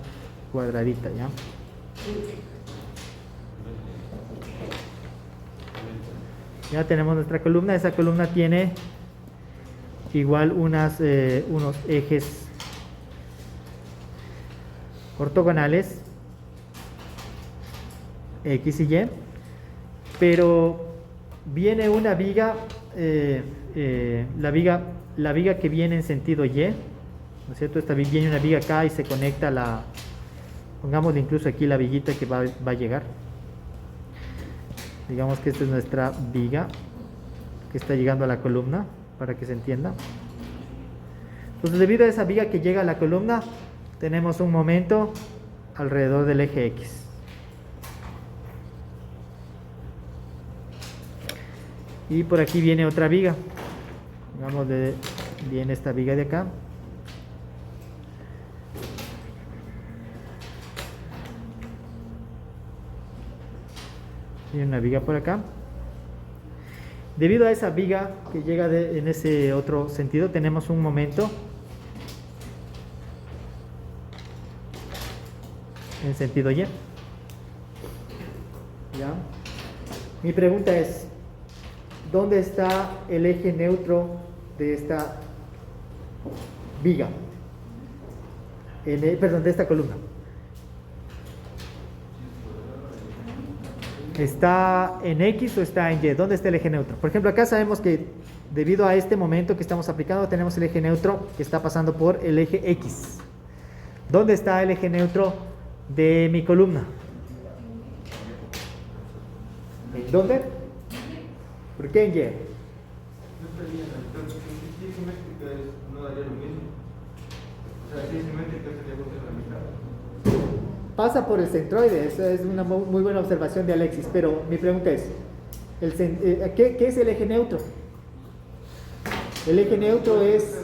A: cuadradita, ¿ya? Ya tenemos nuestra columna. Esa columna tiene igual unos ejes ortogonales X y Y, pero viene una viga, la viga que viene en sentido Y, ¿no es cierto? Esta viene una viga acá y se conecta pongámosle incluso aquí la viguita que va a llegar. Digamos que esta es nuestra viga que está llegando a la columna, para que se entienda. Entonces, debido a esa viga que llega a la columna, tenemos un momento alrededor del eje X. Y por aquí viene otra viga. Digamos, viene esta viga de acá. Tiene una viga por acá. Debido a esa viga que llega en ese otro sentido, tenemos un momento en sentido Y. ¿Ya? Mi pregunta es, ¿dónde está el eje neutro de esta viga? Perdón, de esta columna. ¿Está en X o está en Y? ¿Dónde está el eje neutro? Por ejemplo, acá sabemos que debido a este momento que estamos aplicando, tenemos el eje neutro que está pasando por el eje X. ¿Dónde está el eje neutro de mi columna? ¿En dónde? ¿Por qué en Y?
C: No daría lo mismo. O sea, si es simétrica sería contra la mitad.
A: pasa por el centroide. Esa es una muy buena observación de Alexis. Pero mi pregunta es, ¿qué es el eje neutro? El eje neutro es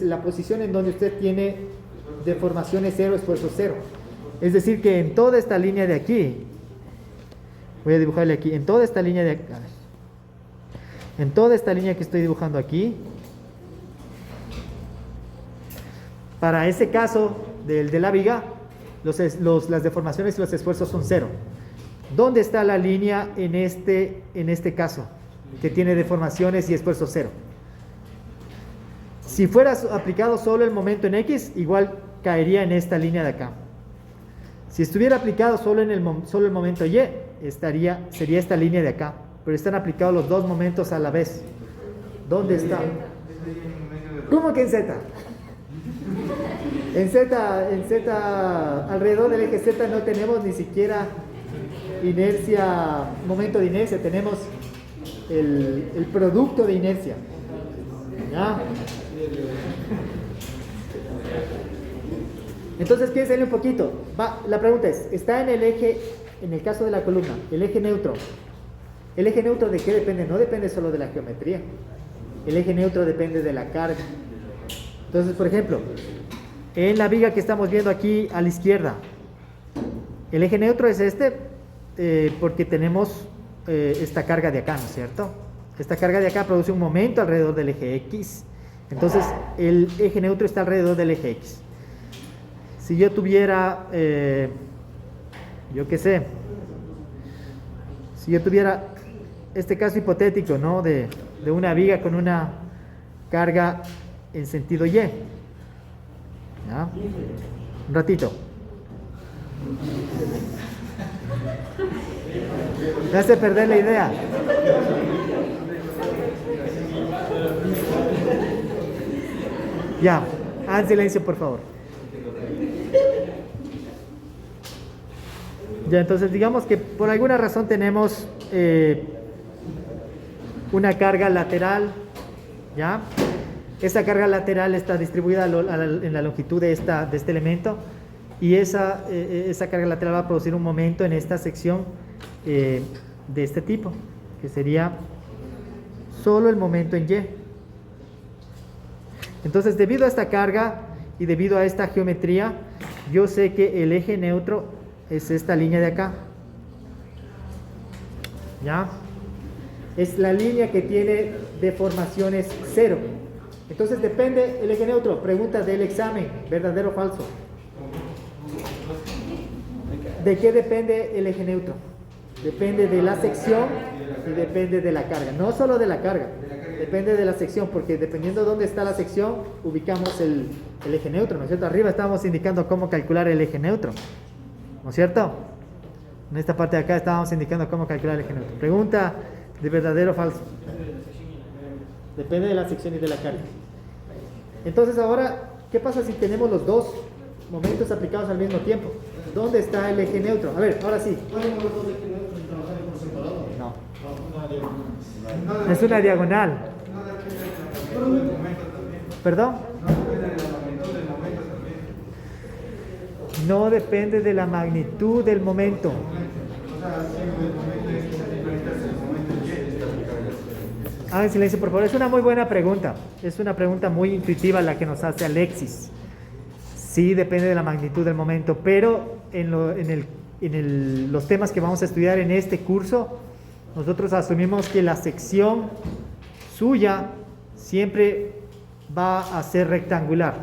A: la posición en donde usted tiene deformaciones cero, esfuerzo cero. Es decir, que en toda esta línea de aquí, voy a dibujarle aquí, en toda esta línea de aquí, en toda esta línea que estoy dibujando aquí, para ese caso de la viga, las deformaciones y los esfuerzos son cero. ¿Dónde está la línea en este caso, que tiene deformaciones y esfuerzo cero? Si fuera aplicado solo el momento en X, igual caería en esta línea de acá. Si estuviera aplicado solo el momento Y, sería esta línea de acá. Pero están aplicados los dos momentos a la vez. ¿Dónde está? ¿Cómo que en Z? En Z, alrededor del eje Z no tenemos ni siquiera inercia, momento de inercia, tenemos el producto de inercia. ¿Ya? Entonces piénsenle un poquito. La pregunta es, está en el eje, en el caso de la columna, el eje neutro. ¿El eje neutro de qué depende? No depende solo de la geometría. El eje neutro depende de la carga. Entonces, por ejemplo, en la viga que estamos viendo aquí a la izquierda, el eje neutro es porque tenemos esta carga de acá, ¿no es cierto? Esta carga de acá produce un momento alrededor del eje X. Entonces, el eje neutro está alrededor del eje X. Si yo tuviera, yo qué sé, si yo tuviera este caso hipotético, ¿no? De una viga con una carga en sentido Y. ¿Ya? Un ratito. Me hace perder la idea. Ya, hagan silencio, por favor. Ya, entonces digamos que por alguna razón tenemos una carga lateral, ¿ya? Esa carga lateral está distribuida en la longitud de este elemento, y esa carga lateral va a producir un momento en esta sección de este tipo, que sería solo el momento en Y. Entonces, debido a esta carga y debido a esta geometría, yo sé que el eje neutro es esta línea de acá. ¿Ya? Es la línea que tiene deformaciones cero. Entonces depende el eje neutro. Pregunta del examen, ¿verdadero o falso? ¿De qué depende el eje neutro? Depende de la sección y depende de la carga. No solo de la carga, depende de la sección, porque dependiendo de dónde está la sección, ubicamos el eje neutro, ¿no es cierto? Arriba estábamos indicando cómo calcular el eje neutro, ¿no es cierto? En esta parte de acá estábamos indicando cómo calcular el eje neutro. Pregunta de verdadero o falso. Depende de la sección y de la carga. Entonces ahora, ¿qué pasa si tenemos los dos momentos aplicados al mismo tiempo? ¿Dónde está el eje neutro? A ver, ahora sí. No. Es una diagonal. ¿Perdón? No depende de la magnitud del momento. Hagan silencio, por favor. Es una muy buena pregunta. Es una pregunta muy intuitiva la que nos hace Alexis. Sí, depende de la magnitud del momento, pero en los temas que vamos a estudiar en este curso, nosotros asumimos que la sección suya siempre va a ser rectangular.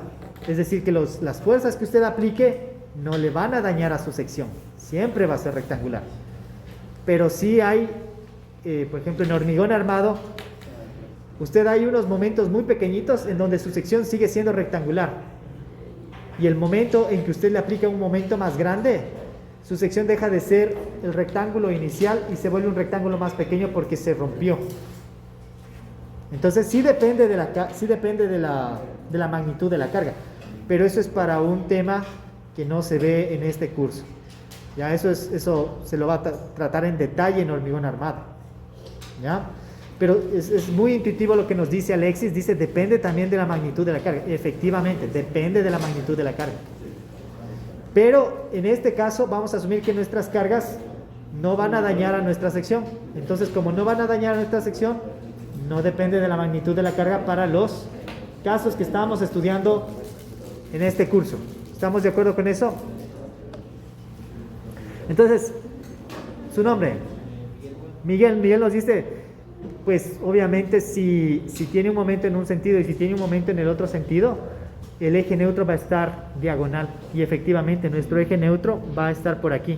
A: Es decir, que las fuerzas que usted aplique no le van a dañar a su sección. Siempre va a ser rectangular. Pero sí hay, por ejemplo, en hormigón armado, hay unos momentos muy pequeñitos en donde su sección sigue siendo rectangular. Y el momento en que usted le aplica un momento más grande, su sección deja de ser el rectángulo inicial y se vuelve un rectángulo más pequeño porque se rompió. Entonces sí depende de la magnitud de la carga, pero eso es para un tema que no se ve en este curso. Ya eso se lo va a tratar en detalle en hormigón armado. ¿Ya? Pero es muy intuitivo lo que nos dice Alexis. Dice, depende también de la magnitud de la carga. Efectivamente, depende de la magnitud de la carga. Pero en este caso vamos a asumir que nuestras cargas no van a dañar a nuestra sección. Entonces, como no van a dañar a nuestra sección, no depende de la magnitud de la carga para los casos que estábamos estudiando en este curso. ¿Estamos de acuerdo con eso? Entonces, su nombre, Miguel. Miguel nos dice, pues obviamente si tiene un momento en un sentido y si tiene un momento en el otro sentido, el eje neutro va a estar diagonal. Y efectivamente nuestro eje neutro va a estar por aquí.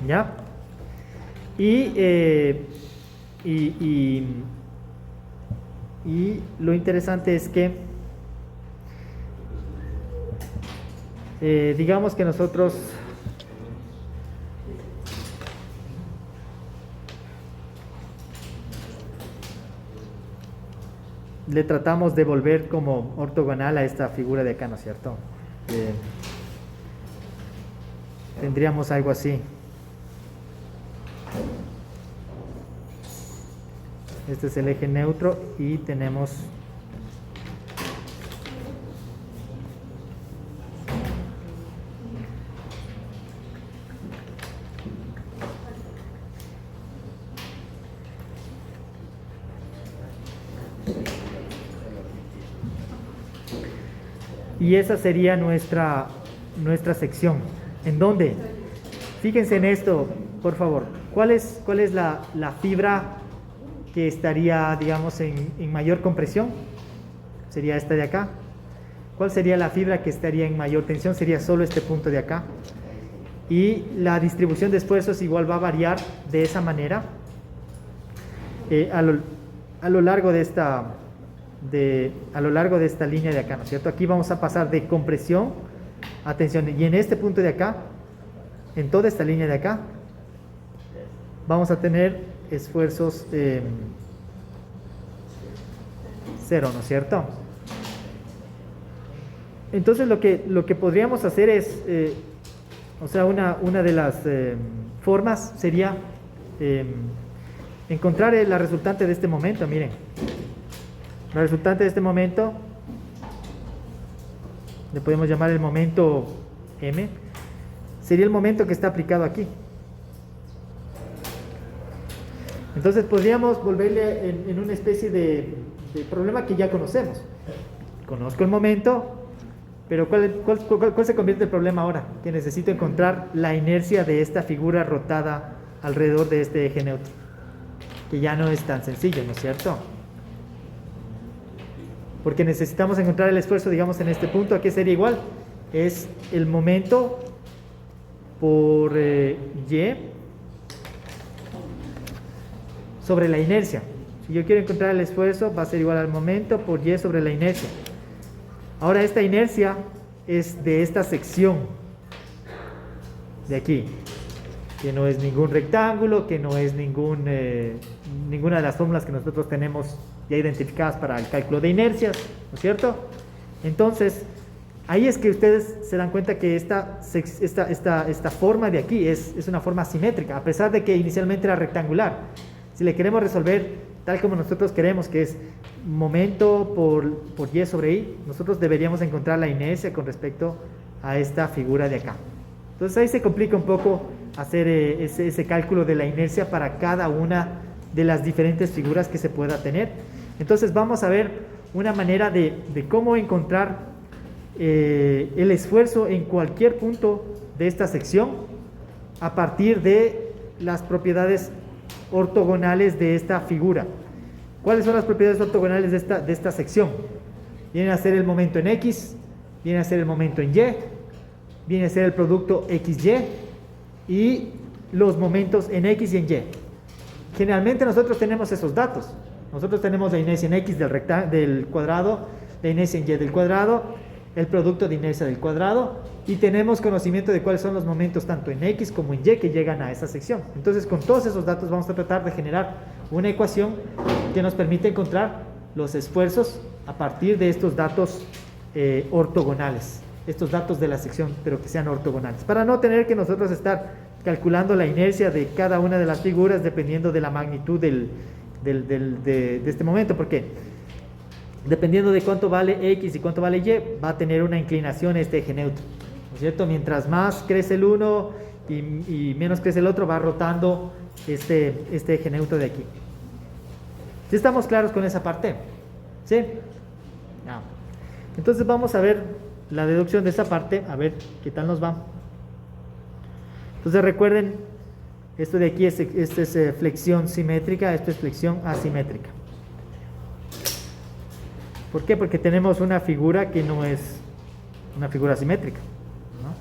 A: ¿Ya? Y lo interesante es que digamos que nosotros le tratamos de volver como ortogonal a esta figura de acá, ¿no es cierto? Tendríamos algo así. Este es el eje neutro y tenemos y esa sería nuestra sección. ¿En dónde? Fíjense en esto, por favor. ¿Cuál es la fibra que estaría, digamos, en mayor compresión? Sería esta de acá. ¿Cuál sería la fibra que estaría en mayor tensión? Sería solo este punto de acá. Y la distribución de esfuerzos igual va a variar de esa manera a lo largo de esta línea de acá, ¿no es cierto? Aquí vamos a pasar de compresión a tensión. Y en este punto de acá, en toda esta línea de acá, vamos a tener esfuerzos cero, ¿no es cierto? Entonces lo que podríamos hacer es, o sea, una de las formas sería encontrar la resultante de este momento. Miren, la resultante de este momento le podemos llamar el momento M, sería el momento que está aplicado aquí. Entonces podríamos volverle en una especie de problema que ya conocemos. Conozco el momento, pero ¿cuál se convierte en el problema ahora? Que necesito encontrar la inercia de esta figura rotada alrededor de este eje neutro, que ya no es tan sencillo, ¿no es cierto? Porque necesitamos encontrar el esfuerzo, digamos, en este punto. ¿A qué sería igual? Es el momento por Y sobre la inercia. Si yo quiero encontrar el esfuerzo, va a ser igual al momento por Y sobre la inercia. Ahora, esta inercia es de esta sección de aquí, que no es ningún rectángulo, que no es ninguna de las fórmulas que nosotros tenemos ya identificadas para el cálculo de inercias, ¿no es cierto? Entonces, ahí es que ustedes se dan cuenta que esta forma de aquí es una forma simétrica, a pesar de que inicialmente era rectangular. Si le queremos resolver tal como nosotros queremos, que es momento por Y sobre I, nosotros deberíamos encontrar la inercia con respecto a esta figura de acá. Entonces ahí se complica un poco hacer ese cálculo de la inercia para cada una de las diferentes figuras que se pueda tener. Entonces vamos a ver una manera de cómo encontrar el esfuerzo en cualquier punto de esta sección a partir de las propiedades ortogonales de esta figura. ¿Cuáles son las propiedades ortogonales de esta sección? Viene a ser el momento en X, viene a ser el momento en Y, viene a ser el producto XY y los momentos en X y en Y. Generalmente nosotros tenemos esos datos. Nosotros tenemos la inercia en X del cuadrado, la inercia en Y del cuadrado, el producto de inercia del cuadrado, y tenemos conocimiento de cuáles son los momentos tanto en X como en Y que llegan a esa sección. Entonces, con todos esos datos vamos a tratar de generar una ecuación que nos permite encontrar los esfuerzos a partir de estos datos ortogonales. estos datos de la sección, pero que sean ortogonales, para no tener que nosotros estar calculando la inercia de cada una de las figuras dependiendo de la magnitud de este momento, porque dependiendo de cuánto vale X y cuánto vale Y, va a tener una inclinación este eje neutro, ¿no es cierto? Mientras más crece el uno y menos crece el otro, va rotando este eje neutro de aquí. ¿Sí estamos claros con esa parte? ¿Sí? No. Entonces vamos a ver la deducción de esa parte, a ver qué tal nos va. Entonces recuerden, esto de aquí esto es flexión simétrica, esto es flexión asimétrica. ¿Por qué? Porque tenemos una figura que no es una figura simétrica, ¿no?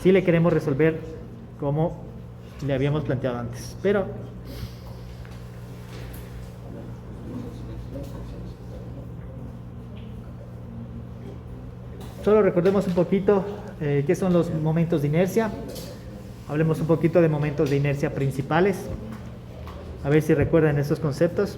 A: Sí le queremos resolver como le habíamos planteado antes, pero solo recordemos un poquito qué son los momentos de inercia. Hablemos un poquito de momentos de inercia principales, a ver si recuerdan esos conceptos.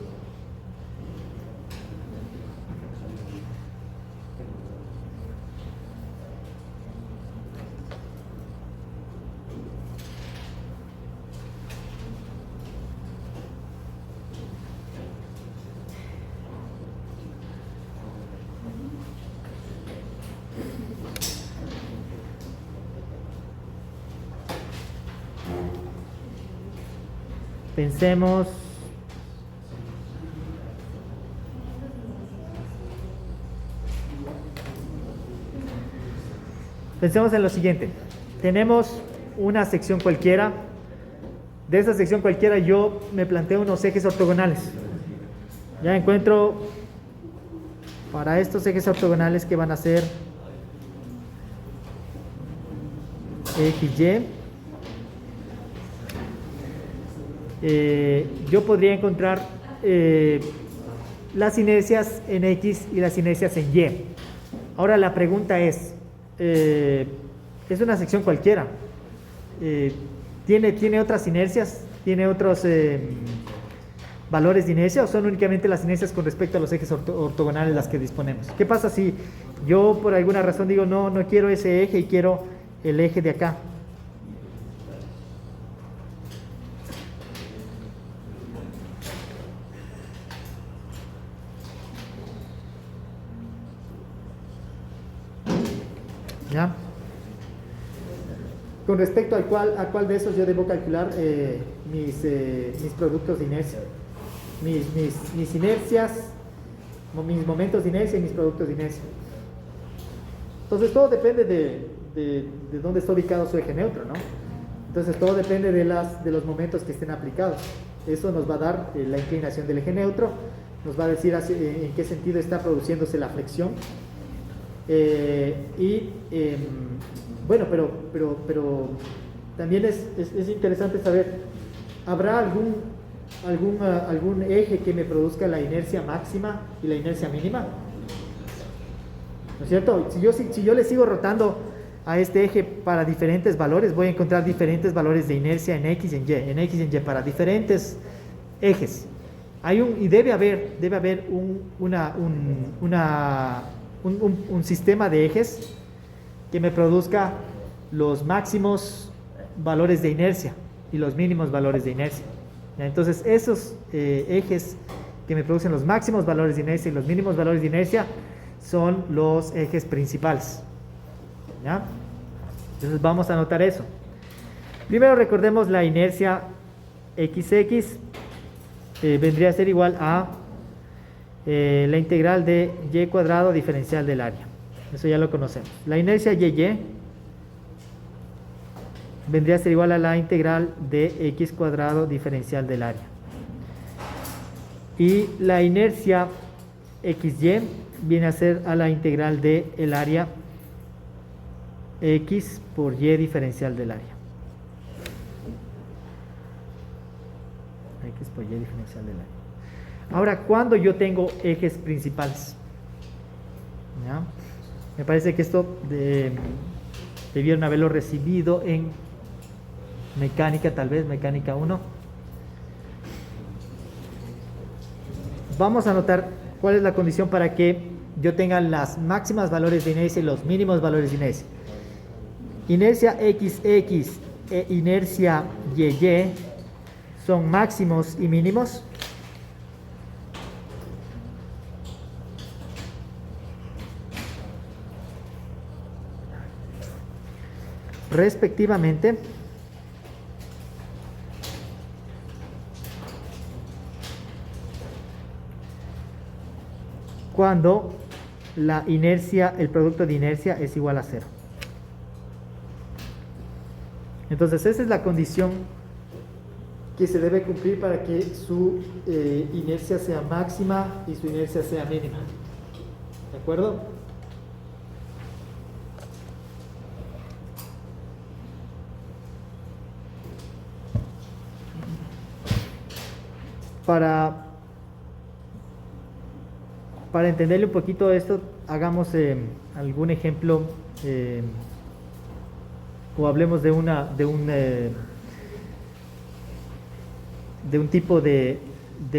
A: Pensemos en lo siguiente. Tenemos una sección cualquiera. De esa sección cualquiera yo me planteo unos ejes ortogonales. Ya encuentro para estos ejes ortogonales que van a ser X, Y. Yo podría encontrar las inercias en X y las inercias en Y. Ahora la pregunta es una sección cualquiera. ¿Tiene otras inercias? ¿Tiene otros valores de inercia o son únicamente las inercias con respecto a los ejes ortogonales las que disponemos? ¿Qué pasa si yo por alguna razón digo no quiero ese eje y quiero el eje de acá? ¿Ya? Con respecto a cuál de esos yo debo calcular mis productos de inercia, mis inercias, mis momentos de inercia y mis productos de inercia. Entonces todo depende de dónde está ubicado su eje neutro, ¿no? Entonces todo depende de los momentos que estén aplicados. Eso nos va a dar la inclinación del eje neutro, nos va a decir en qué sentido está produciéndose la flexión. Bueno, pero también es interesante saber, ¿habrá algún eje que me produzca la inercia máxima y la inercia mínima? ¿No es cierto? Si yo le sigo rotando a este eje para diferentes valores, voy a encontrar diferentes valores de inercia en X y en Y, para diferentes ejes. Y debe haber un sistema de ejes que me produzca los máximos valores de inercia y los mínimos valores de inercia. ¿Ya? Entonces esos ejes que me producen los máximos valores de inercia y los mínimos valores de inercia son los ejes principales. ¿Ya? Entonces vamos a anotar eso. Primero recordemos la inercia XX vendría a ser igual a la integral de y cuadrado diferencial del área. Eso ya lo conocemos. La inercia y vendría a ser igual a la integral de x cuadrado diferencial del área. Y la inercia xy viene a ser a la integral de el área x por y diferencial del área. X por y diferencial del área. Ahora, ¿cuándo yo tengo ejes principales? ¿Ya? Me parece que esto debieron haberlo recibido en mecánica, tal vez, mecánica 1. Vamos a anotar cuál es la condición para que yo tenga las máximas valores de inercia y los mínimos valores de inercia. Inercia XX e inercia YY son máximos y mínimos. Respectivamente, cuando la inercia, el producto de inercia es igual a 0. Entonces esa es la condición que se debe cumplir para que su inercia sea máxima y su inercia sea mínima. ¿De acuerdo? Para entenderle un poquito esto, hagamos algún ejemplo o hablemos de un tipo de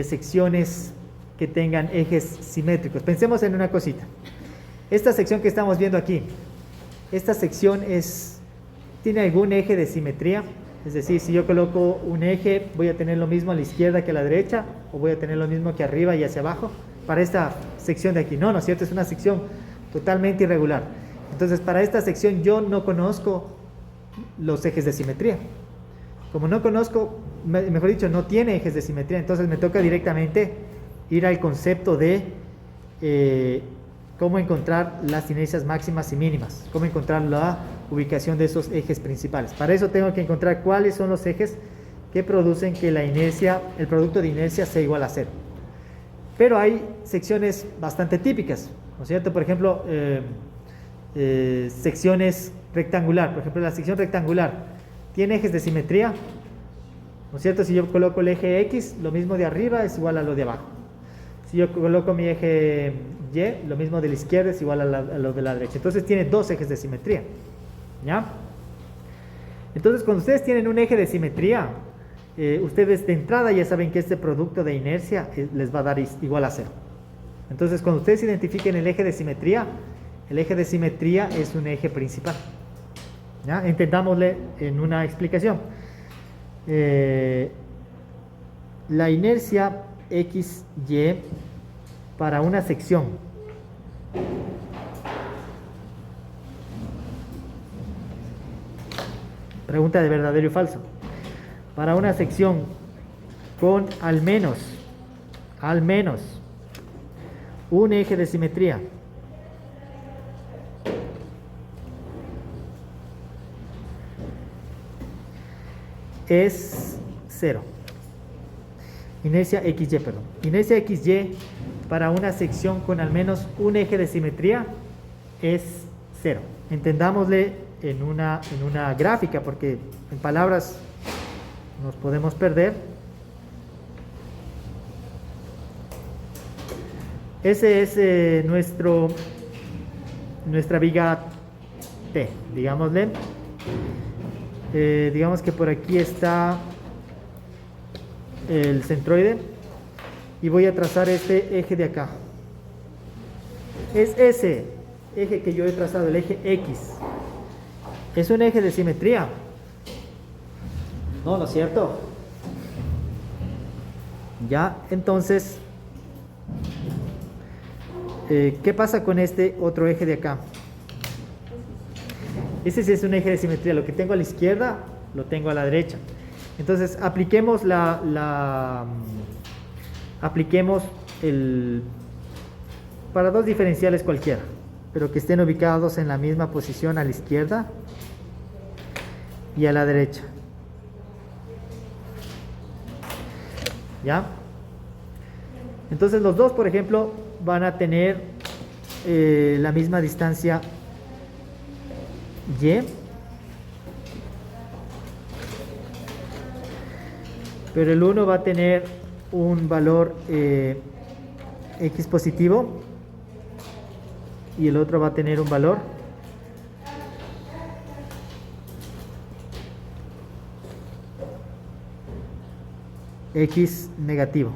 A: secciones que tengan ejes simétricos. Pensemos en una cosita. Esta sección que estamos viendo aquí, esta sección tiene algún eje de simetría. Es decir, si yo coloco un eje, voy a tener lo mismo a la izquierda que a la derecha, o voy a tener lo mismo que arriba y hacia abajo, para esta sección de aquí. No, ¿no es cierto? Es una sección totalmente irregular. Entonces, para esta sección yo no conozco los ejes de simetría. Como no conozco, mejor dicho, no tiene ejes de simetría, entonces me toca directamente ir al concepto de cómo encontrar las inercias máximas y mínimas, cómo encontrar la ubicación de esos ejes principales. Para eso tengo que encontrar cuáles son los ejes que producen que la inercia, el producto de inercia sea igual a 0. Pero hay secciones bastante típicas, ¿no es cierto? Por ejemplo, secciones rectangular. Por ejemplo, la sección rectangular tiene ejes de simetría, ¿no es cierto? Si yo coloco el eje X, lo mismo de arriba es igual a lo de abajo. Si yo coloco mi eje Y, lo mismo de la izquierda es igual a lo de la derecha. Entonces tiene dos ejes de simetría, ¿ya? Entonces cuando ustedes tienen un eje de simetría, ustedes de entrada ya saben que este producto de inercia les va a dar igual a 0. Entonces cuando ustedes identifiquen el eje de simetría es un eje principal, ¿ya? Entendámosle en una explicación. La inercia XY para una sección pregunta de verdadero y falso. Para una sección con al menos un eje de simetría es 0. Inercia XY, perdón. Inercia XY para una sección con al menos un eje de simetría es 0. Entendámosle en una gráfica, porque en palabras nos podemos perder. Ese es nuestra viga T, digámosle. Digamos que por aquí está el centroide y voy a trazar este eje de acá. Es ese eje que yo he trazado, el eje X. ¿Es un eje de simetría? No, ¿no es cierto? Ya, entonces, ¿qué pasa con este otro eje de acá? Ese sí es un eje de simetría. Lo que tengo a la izquierda, lo tengo a la derecha. Entonces, apliquemos para dos diferenciales cualquiera, pero que estén ubicados en la misma posición a la izquierda y a la derecha. ¿Ya? Entonces los dos, por ejemplo, van a tener la misma distancia Y, pero el uno va a tener un valor X positivo y el otro va a tener un valor X negativo.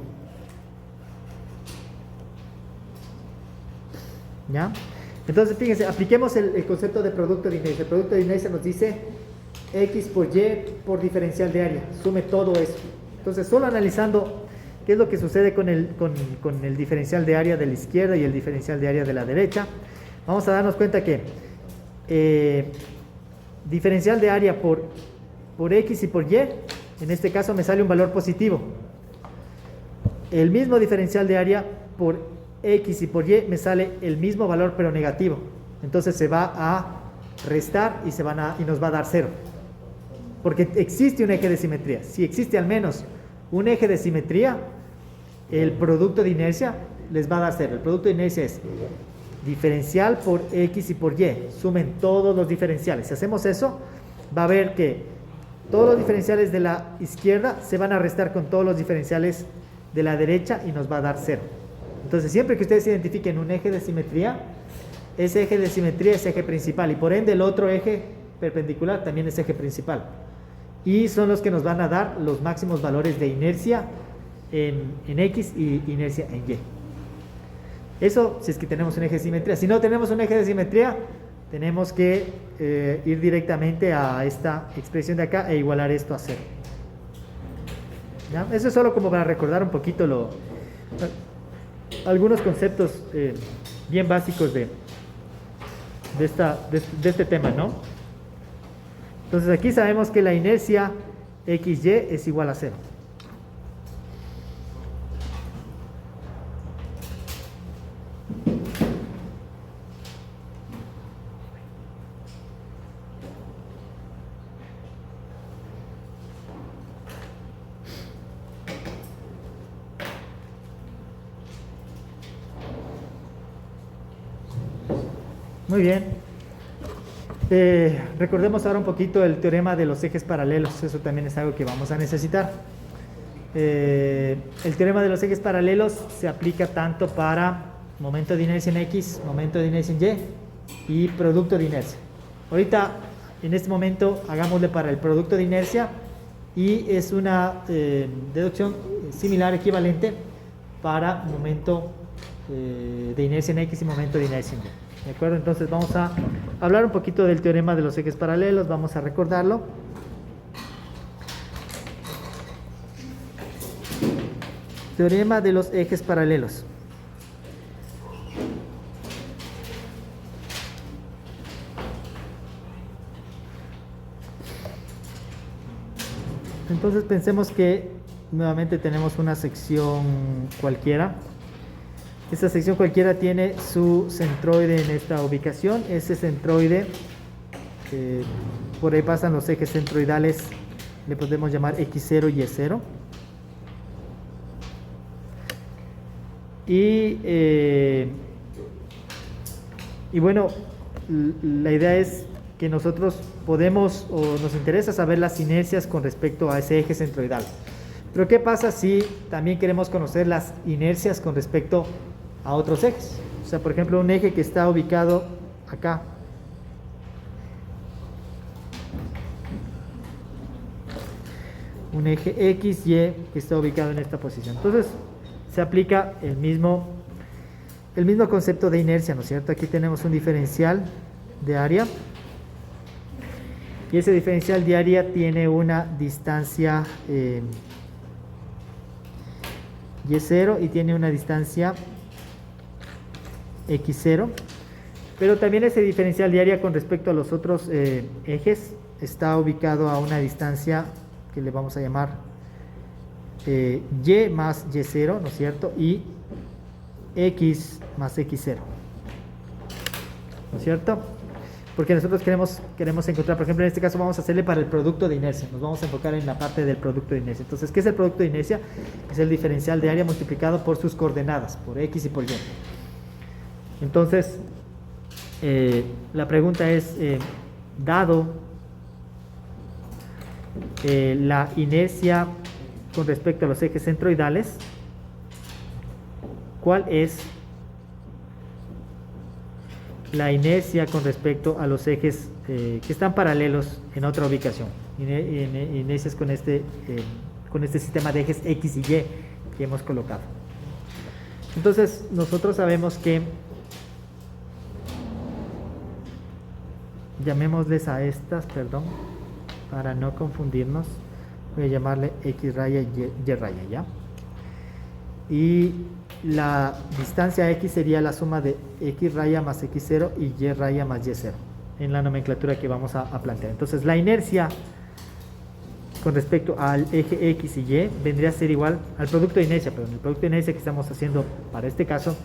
A: ¿Ya? Entonces, fíjense, apliquemos el concepto de producto de inercia. El producto de inercia nos dice X por Y por diferencial de área. Sume todo eso. Entonces, solo analizando qué es lo que sucede con el diferencial de área de la izquierda y el diferencial de área de la derecha, vamos a darnos cuenta que diferencial de área por X y por Y, en este caso me sale un valor positivo. El mismo diferencial de área por X y por Y me sale el mismo valor pero negativo. Entonces se va a restar y nos va a dar 0. Porque existe un eje de simetría. Si existe al menos un eje de simetría, el producto de inercia les va a dar 0. El producto de inercia es diferencial por X y por Y. Sumen todos los diferenciales. Si hacemos eso, va a ver que todos los diferenciales de la izquierda se van a restar con todos los diferenciales de la derecha y nos va a dar 0. Entonces, siempre que ustedes identifiquen un eje de simetría, ese eje de simetría es eje principal y por ende el otro eje perpendicular también es eje principal. Y son los que nos van a dar los máximos valores de inercia en X y inercia en Y. Eso si es que tenemos un eje de simetría. Si no tenemos un eje de simetría, tenemos que ir directamente a esta expresión de acá e igualar esto a 0. ¿Ya? Eso es solo como para recordar un poquito algunos conceptos bien básicos de este tema, ¿no? Entonces aquí sabemos que la inercia XY es igual a 0. Muy bien. Recordemos ahora un poquito el teorema de los ejes paralelos. Eso también es algo que vamos a necesitar. El teorema de los ejes paralelos se aplica tanto para momento de inercia en X, momento de inercia en Y y producto de inercia. Ahorita, en este momento, hagámosle para el producto de inercia y es una deducción similar, equivalente para momento de inercia en X y momento de inercia en Y. ¿De acuerdo? Entonces vamos a hablar un poquito del teorema de los ejes paralelos, vamos a recordarlo. Teorema de los ejes paralelos. Entonces pensemos que nuevamente tenemos una sección cualquiera. Esta sección cualquiera tiene su centroide en esta ubicación. Ese centroide, por ahí pasan los ejes centroidales, le podemos llamar X0 y Y0. Y bueno, la idea es que nosotros podemos o nos interesa saber las inercias con respecto a ese eje centroidal. Pero ¿qué pasa si también queremos conocer las inercias con respecto a otros ejes? O sea, por ejemplo, un eje que está ubicado acá. Un eje XY que está ubicado en esta posición. Entonces, se aplica el mismo concepto de inercia, ¿no es cierto? Aquí tenemos un diferencial de área. Y ese diferencial de área tiene una distancia Y0 y tiene una distancia X0, pero también ese diferencial de área con respecto a los otros ejes está ubicado a una distancia que le vamos a llamar Y más Y0, ¿no es cierto? Y X más X0, ¿no es cierto? Porque nosotros queremos encontrar, por ejemplo, en este caso vamos a hacerle para el producto de inercia, nos vamos a enfocar en la parte del producto de inercia. Entonces, ¿qué es el producto de inercia? Es el diferencial de área multiplicado por sus coordenadas, por X y por Y. Entonces, la pregunta es, dado la inercia con respecto a los ejes centroidales, ¿cuál es la inercia con respecto a los ejes que están paralelos en otra ubicación? Inercias con este sistema de ejes X y Y que hemos colocado. Entonces, nosotros sabemos que llamémosles a estas, perdón, para no confundirnos, voy a llamarle X raya y raya, ¿ya? Y la distancia X sería la suma de X raya más X0 y Y raya más Y0 en la nomenclatura que vamos a plantear. Entonces la inercia con respecto al eje X y Y vendría a ser igual al producto de inercia, pero el producto de inercia que estamos haciendo para este caso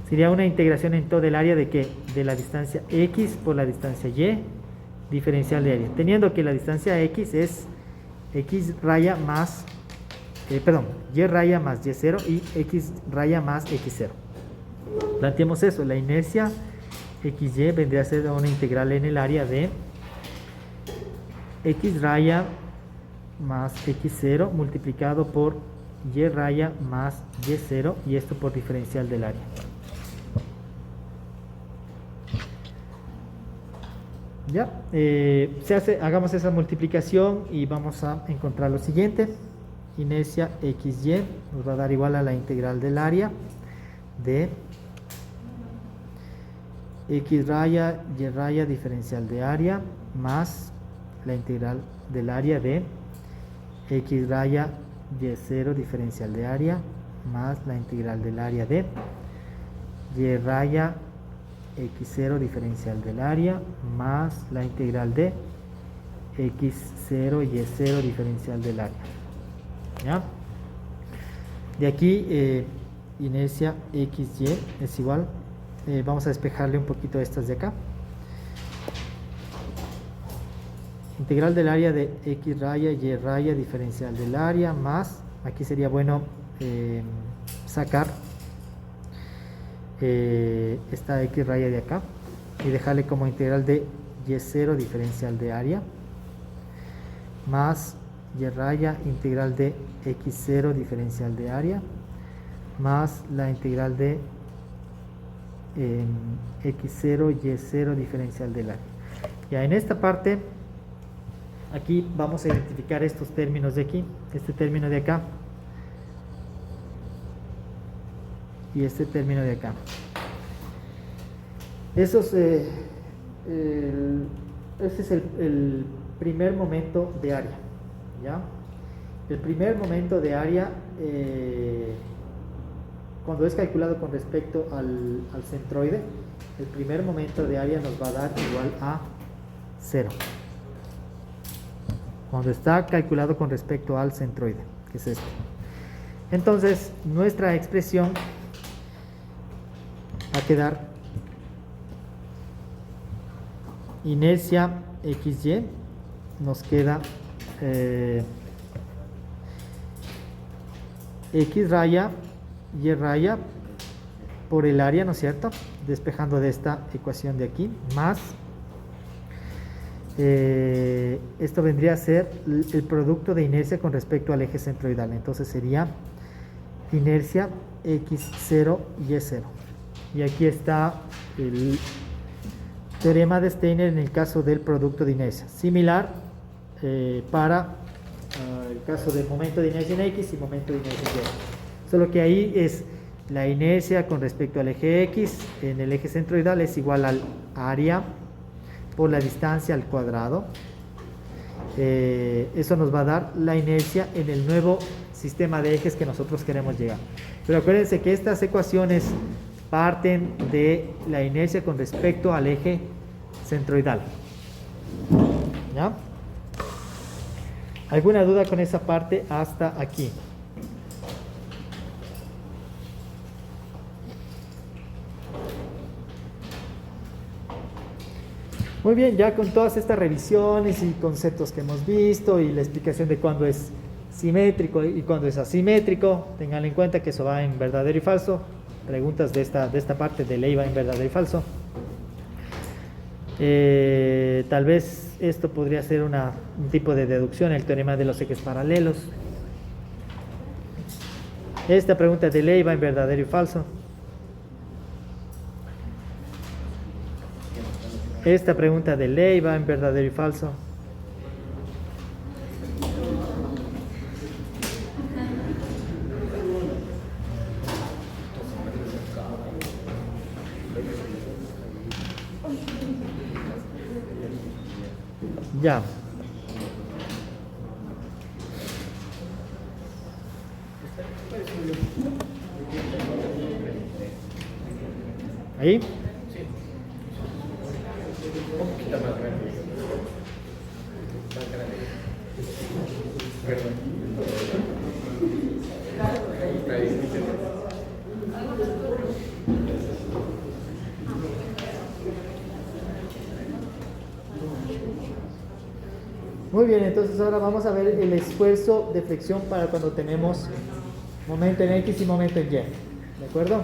A: sería una integración en todo el área de que de la distancia X por la distancia Y diferencial de área, teniendo que la distancia X es X raya más Y raya más Y0 y X raya más X0. Planteemos eso, la inercia XY vendría a ser una integral en el área de X raya más X0 multiplicado por Y raya más Y0 y esto por diferencial del área. Ya, hagamos esa multiplicación y vamos a encontrar lo siguiente. Inercia XY nos va a dar igual a la integral del área de X raya Y raya diferencial de área más la integral del área de X raya Y0 diferencial de área más la integral del área de Y raya X0 diferencial del área más la integral de X0 Y0 diferencial del área. ¿Ya? De aquí inercia XY es igual, vamos a despejarle un poquito estas de acá. Integral del área de X raya Y raya diferencial del área más, aquí sería bueno sacar esta X raya de acá y dejarle como integral de Y0 diferencial de área más Y raya integral de X0 diferencial de área más la integral de X0 Y0 diferencial del área. Ya en esta parte aquí vamos a identificar estos términos de aquí, este término de acá y este término de acá. Ese es el primer momento de área, ¿ya? El primer momento de área cuando es calculado con respecto al centroide, el primer momento de área nos va a dar igual a 0 cuando está calculado con respecto al centroide, que es este. Entonces nuestra expresión va a quedar inercia XY, nos queda X raya Y raya por el área, ¿no es cierto? Despejando de esta ecuación de aquí, más esto vendría a ser el producto de inercia con respecto al eje centroidal. Entonces sería inercia X0 Y0. Y aquí está el teorema de Steiner en el caso del producto de inercia. Similar para el caso del momento de inercia en X y momento de inercia en Y. Solo que ahí es la inercia con respecto al eje X en el eje centroidal es igual al área por la distancia al cuadrado. Eso nos va a dar la inercia en el nuevo sistema de ejes que nosotros queremos llegar. Pero acuérdense que estas ecuaciones parten de la inercia con respecto al eje centroidal. ¿Ya? ¿Alguna duda con esa parte hasta aquí? Muy bien, ya con todas estas revisiones y conceptos que hemos visto y la explicación de cuándo es simétrico y cuándo es asimétrico, tengan en cuenta que eso va en verdadero y falso. Preguntas de esta parte de ley va en verdadero y falso. Tal vez esto podría ser un tipo de deducción, el teorema de los ejes paralelos. Esta pregunta de ley va en verdadero y falso. Esta pregunta de ley va en verdadero y falso. Ya. ¿Ahí? Muy bien, entonces ahora vamos a ver el esfuerzo de flexión para cuando tenemos momento en X y momento en Y. ¿De acuerdo?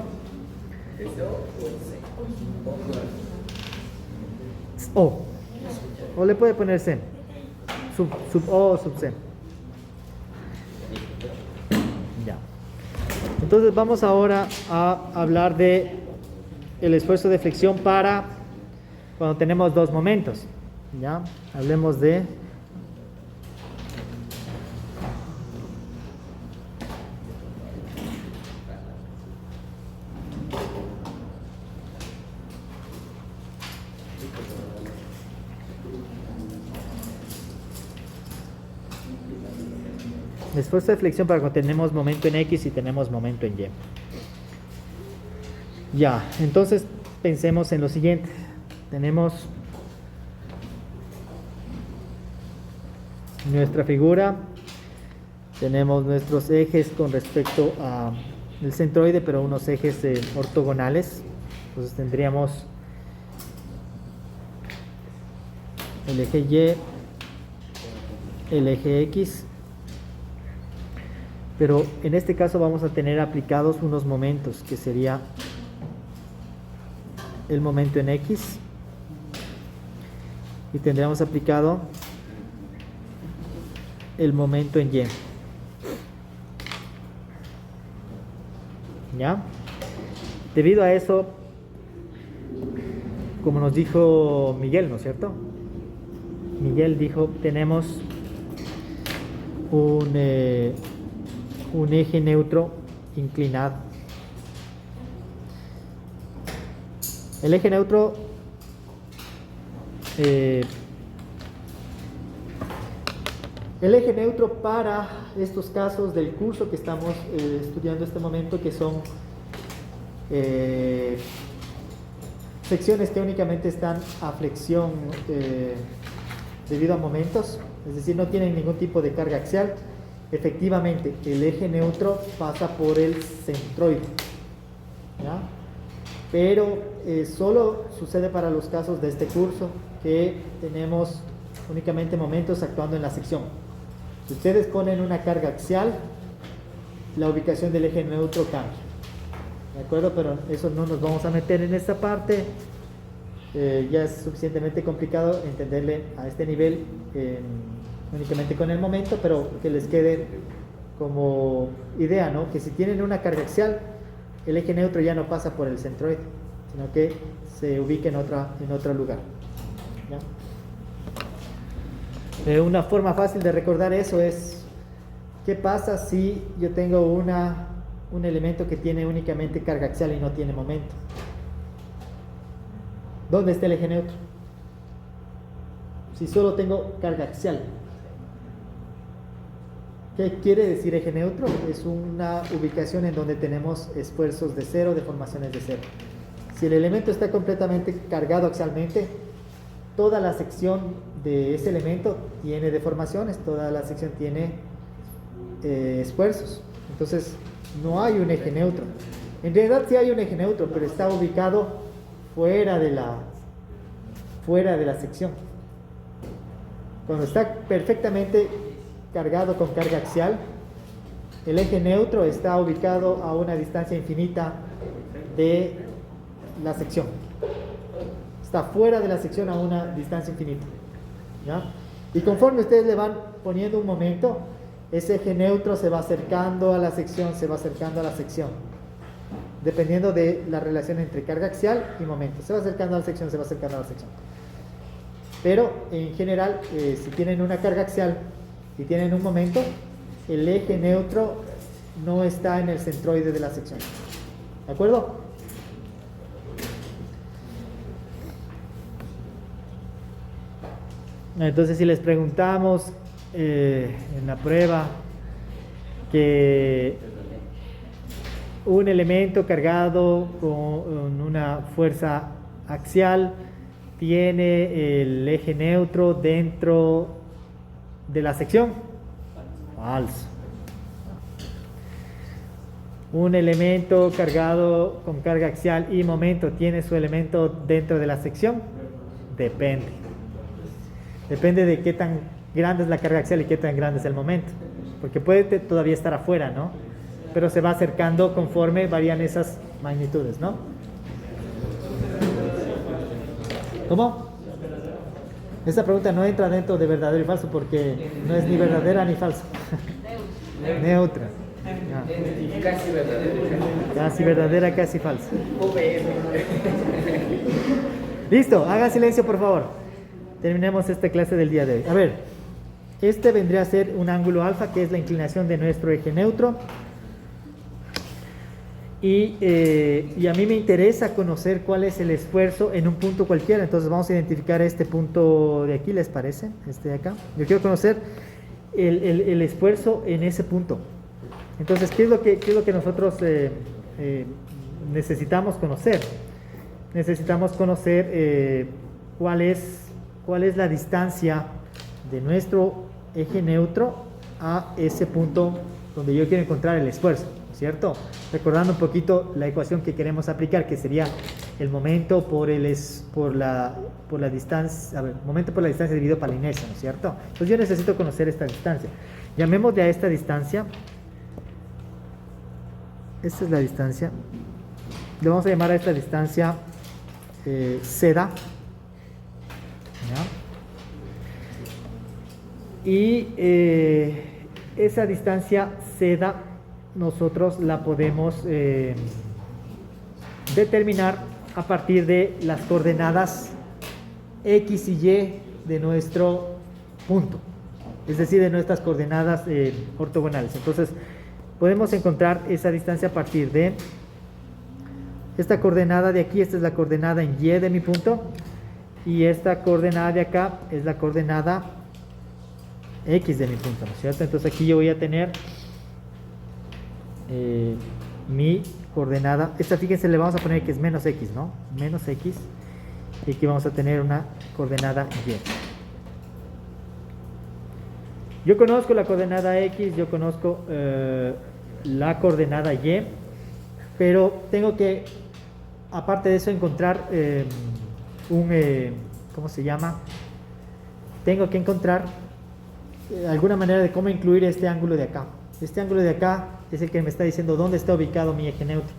A: O le puede poner C. Sub O o sub C. Ya. Entonces vamos ahora a hablar de el esfuerzo de flexión para cuando tenemos dos momentos. Ya. Hablemos de esfuerzo de flexión para cuando tenemos momento en X y tenemos momento en Y. Ya, entonces pensemos en lo siguiente. Tenemos nuestra figura, tenemos nuestros ejes con respecto al centroide, pero unos ejes ortogonales. Entonces tendríamos el eje Y, el eje X. Pero en este caso vamos a tener aplicados unos momentos, que sería el momento en X, y tendríamos aplicado el momento en Y. ¿Ya? Debido a eso, como nos dijo Miguel, ¿no es cierto? Miguel dijo, tenemos un eje neutro inclinado. El eje neutro para estos casos del curso que estamos estudiando en este momento, que son secciones que únicamente están a flexión debido a momentos, es decir, no tienen ningún tipo de carga axial. Efectivamente, el eje neutro pasa por el centroide, ¿ya? Pero solo sucede para los casos de este curso, que tenemos únicamente momentos actuando en la sección. Si ustedes ponen una carga axial, la ubicación del eje neutro cambia, ¿de acuerdo? Pero eso no nos vamos a meter en esta parte. Ya es suficientemente complicado entenderle a este nivel únicamente con el momento, pero que les quede como idea, ¿no? Que si tienen una carga axial, el eje neutro ya no pasa por el centroide, sino que se ubica en otro lugar, ¿ya? Una forma fácil de recordar eso es: ¿qué pasa si yo tengo un elemento que tiene únicamente carga axial y no tiene momento? ¿Dónde está el eje neutro? Si solo tengo carga axial. ¿Qué quiere decir eje neutro? Es una ubicación en donde tenemos esfuerzos de cero, deformaciones de cero. Si el elemento está completamente cargado axialmente, toda la sección de ese elemento tiene deformaciones, toda la sección tiene esfuerzos. Entonces no hay un eje neutro. En realidad sí hay un eje neutro, pero está ubicado fuera de la sección. Cuando está perfectamente cargado con carga axial, el eje neutro está ubicado a una distancia infinita de la sección. Está fuera de la sección a una distancia infinita, ¿ya? Y conforme ustedes le van poniendo un momento, ese eje neutro se va acercando a la sección, dependiendo de la relación entre carga axial y momento. Se va acercando a la sección. Pero en general, si tienen una carga axial y tienen un momento, el eje neutro no está en el centroide de la sección. ¿De acuerdo? Entonces, si les preguntamos en la prueba que un elemento cargado con una fuerza axial tiene el eje neutro dentro de la sección, falso. Un elemento cargado con carga axial y momento tiene su elemento dentro de la sección, depende. Depende de qué tan grande es la carga axial y qué tan grande es el momento, porque puede todavía estar afuera, ¿no? Pero se va acercando conforme varían esas magnitudes, ¿no? ¿Cómo? Esta pregunta no entra dentro de verdadero y falso porque no es ni verdadera ni falsa. Neutra.
C: Casi verdadero.
A: Casi verdadera, casi falsa. Listo, haga silencio por favor. Terminemos esta clase del día de hoy. A ver, este vendría a ser un ángulo alfa, que es la inclinación de nuestro eje neutro. Y a mí me interesa conocer cuál es el esfuerzo en un punto cualquiera. Entonces vamos a identificar este punto de aquí, ¿les parece? Este de acá. Yo quiero conocer el esfuerzo en ese punto. Entonces, ¿qué es lo que nosotros necesitamos conocer? Necesitamos conocer cuál es la distancia de nuestro eje neutro a ese punto donde yo quiero encontrar el esfuerzo, ¿cierto? Recordando un poquito la ecuación que queremos aplicar, que sería el momento por la distancia, a ver, momento por la distancia dividido por la inercia, ¿no es cierto? Entonces yo necesito conocer esta distancia. Llamémosle a esta distancia, esta es la distancia, le vamos a llamar a esta distancia seda, ¿ya? Y esa distancia seda nosotros la podemos determinar a partir de las coordenadas X y Y de nuestro punto, es decir, de nuestras coordenadas ortogonales. Entonces podemos encontrar esa distancia a partir de esta coordenada de aquí. Esta es la coordenada en Y de mi punto, y esta coordenada de acá es la coordenada X de mi punto, ¿no es cierto? Entonces aquí yo voy a tener mi coordenada, esta, fíjense, le vamos a poner que es menos X, ¿no? Menos X, y aquí vamos a tener una coordenada Y. Yo conozco la coordenada X, yo conozco la coordenada Y, pero tengo que, aparte de eso, encontrar ¿cómo se llama? Tengo que encontrar alguna manera de cómo incluir este ángulo de acá. Este ángulo de acá es el que me está diciendo dónde está ubicado mi eje neutro.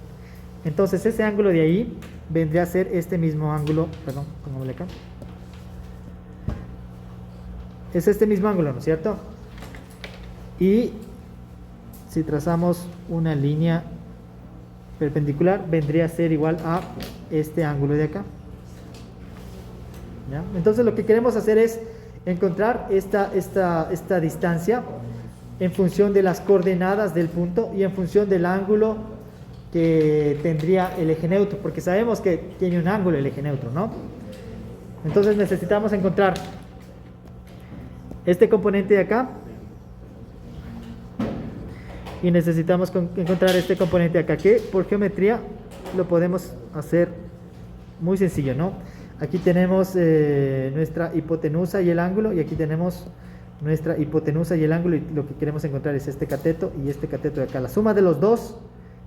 A: Entonces ese ángulo de ahí vendría a ser este mismo ángulo, perdón, pongámosle acá. Es este mismo ángulo, ¿no es cierto? Y si trazamos una línea perpendicular, vendría a ser igual a este ángulo de acá. ¿Ya? Entonces lo que queremos hacer es encontrar esta distancia en función de las coordenadas del punto y en función del ángulo que tendría el eje neutro, porque sabemos que tiene un ángulo el eje neutro, ¿no? Entonces necesitamos encontrar este componente de acá y necesitamos encontrar este componente de acá, que por geometría lo podemos hacer muy sencillo, ¿no? Aquí tenemos nuestra hipotenusa y el ángulo, y aquí tenemos nuestra hipotenusa y el ángulo, y lo que queremos encontrar es este cateto y este cateto de acá. La suma de los dos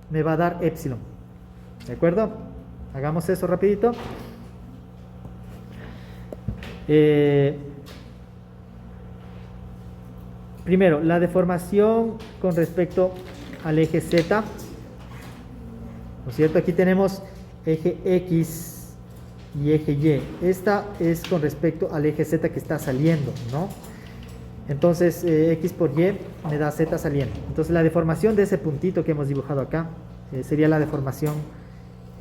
A: me va a dar épsilon, ¿de acuerdo? Hagamos eso rapidito. Primero, la deformación con respecto al eje Z, ¿no es cierto? Aquí tenemos eje X y eje Y. Esta es con respecto al eje Z que está saliendo, ¿no? Entonces X por Y me da Z saliendo. Entonces la deformación de ese puntito que hemos dibujado acá sería la deformación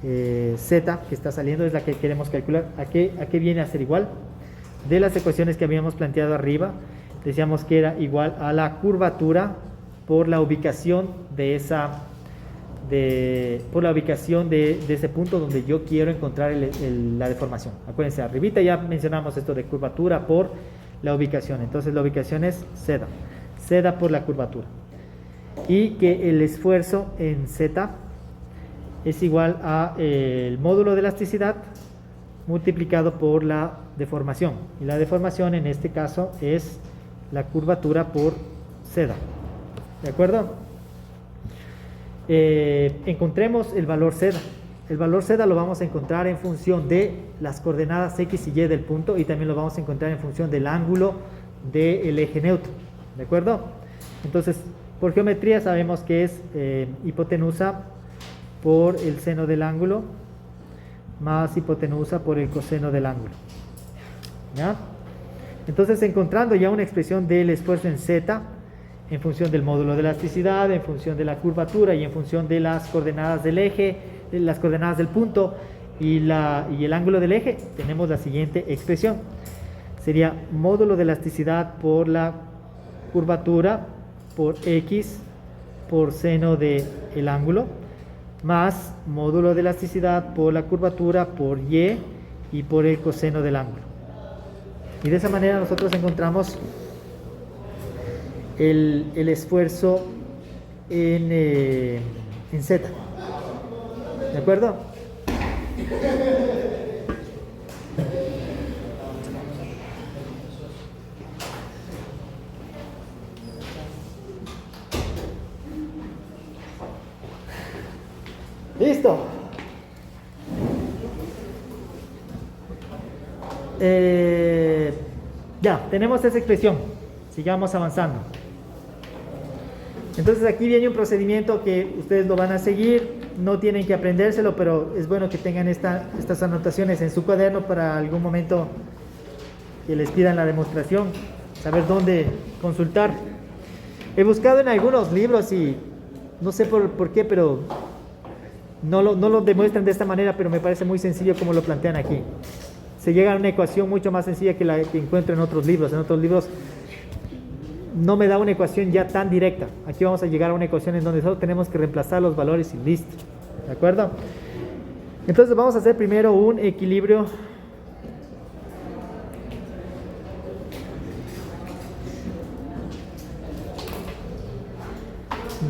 A: Z que está saliendo, es la que queremos calcular. ¿A qué viene a ser igual? De las ecuaciones que habíamos planteado arriba, decíamos que era igual a la curvatura por la ubicación de ese punto donde yo quiero encontrar la deformación. Acuérdense, arribita ya mencionamos esto de curvatura por la ubicación. Entonces la ubicación es Z. Z por la curvatura. Y que el esfuerzo en Z es igual a el módulo de elasticidad multiplicado por la deformación. Y la deformación en este caso es la curvatura por Z. ¿De acuerdo? Encontremos el valor Z. El valor Z lo vamos a encontrar en función de las coordenadas X y Y del punto, y también lo vamos a encontrar en función del ángulo del eje neutro. ¿De acuerdo? Entonces, por geometría sabemos que es hipotenusa por el seno del ángulo más hipotenusa por el coseno del ángulo. ¿Ya? Entonces, encontrando ya una expresión del esfuerzo en Z en función del módulo de elasticidad, en función de la curvatura y en función de las coordenadas del eje, de las coordenadas del punto y el ángulo del eje, tenemos la siguiente expresión. Sería módulo de elasticidad por la curvatura por X por seno del ángulo más módulo de elasticidad por la curvatura por Y y por el coseno del ángulo. Y de esa manera nosotros encontramos el esfuerzo en Z. ¿De acuerdo? Listo. Ya, tenemos esa expresión. Sigamos avanzando. Entonces aquí viene un procedimiento que ustedes lo van a seguir, no tienen que aprendérselo, pero es bueno que tengan estas anotaciones en su cuaderno para algún momento que les pidan la demostración, saber dónde consultar. He buscado en algunos libros y no sé por qué, pero no lo demuestran de esta manera, pero me parece muy sencillo como lo plantean aquí. Se llega a una ecuación mucho más sencilla que la que encuentro en otros libros. En otros libros no me da una ecuación ya tan directa. Aquí vamos a llegar a una ecuación en donde solo tenemos que reemplazar los valores y listo. ¿De acuerdo? Entonces vamos a hacer primero un equilibrio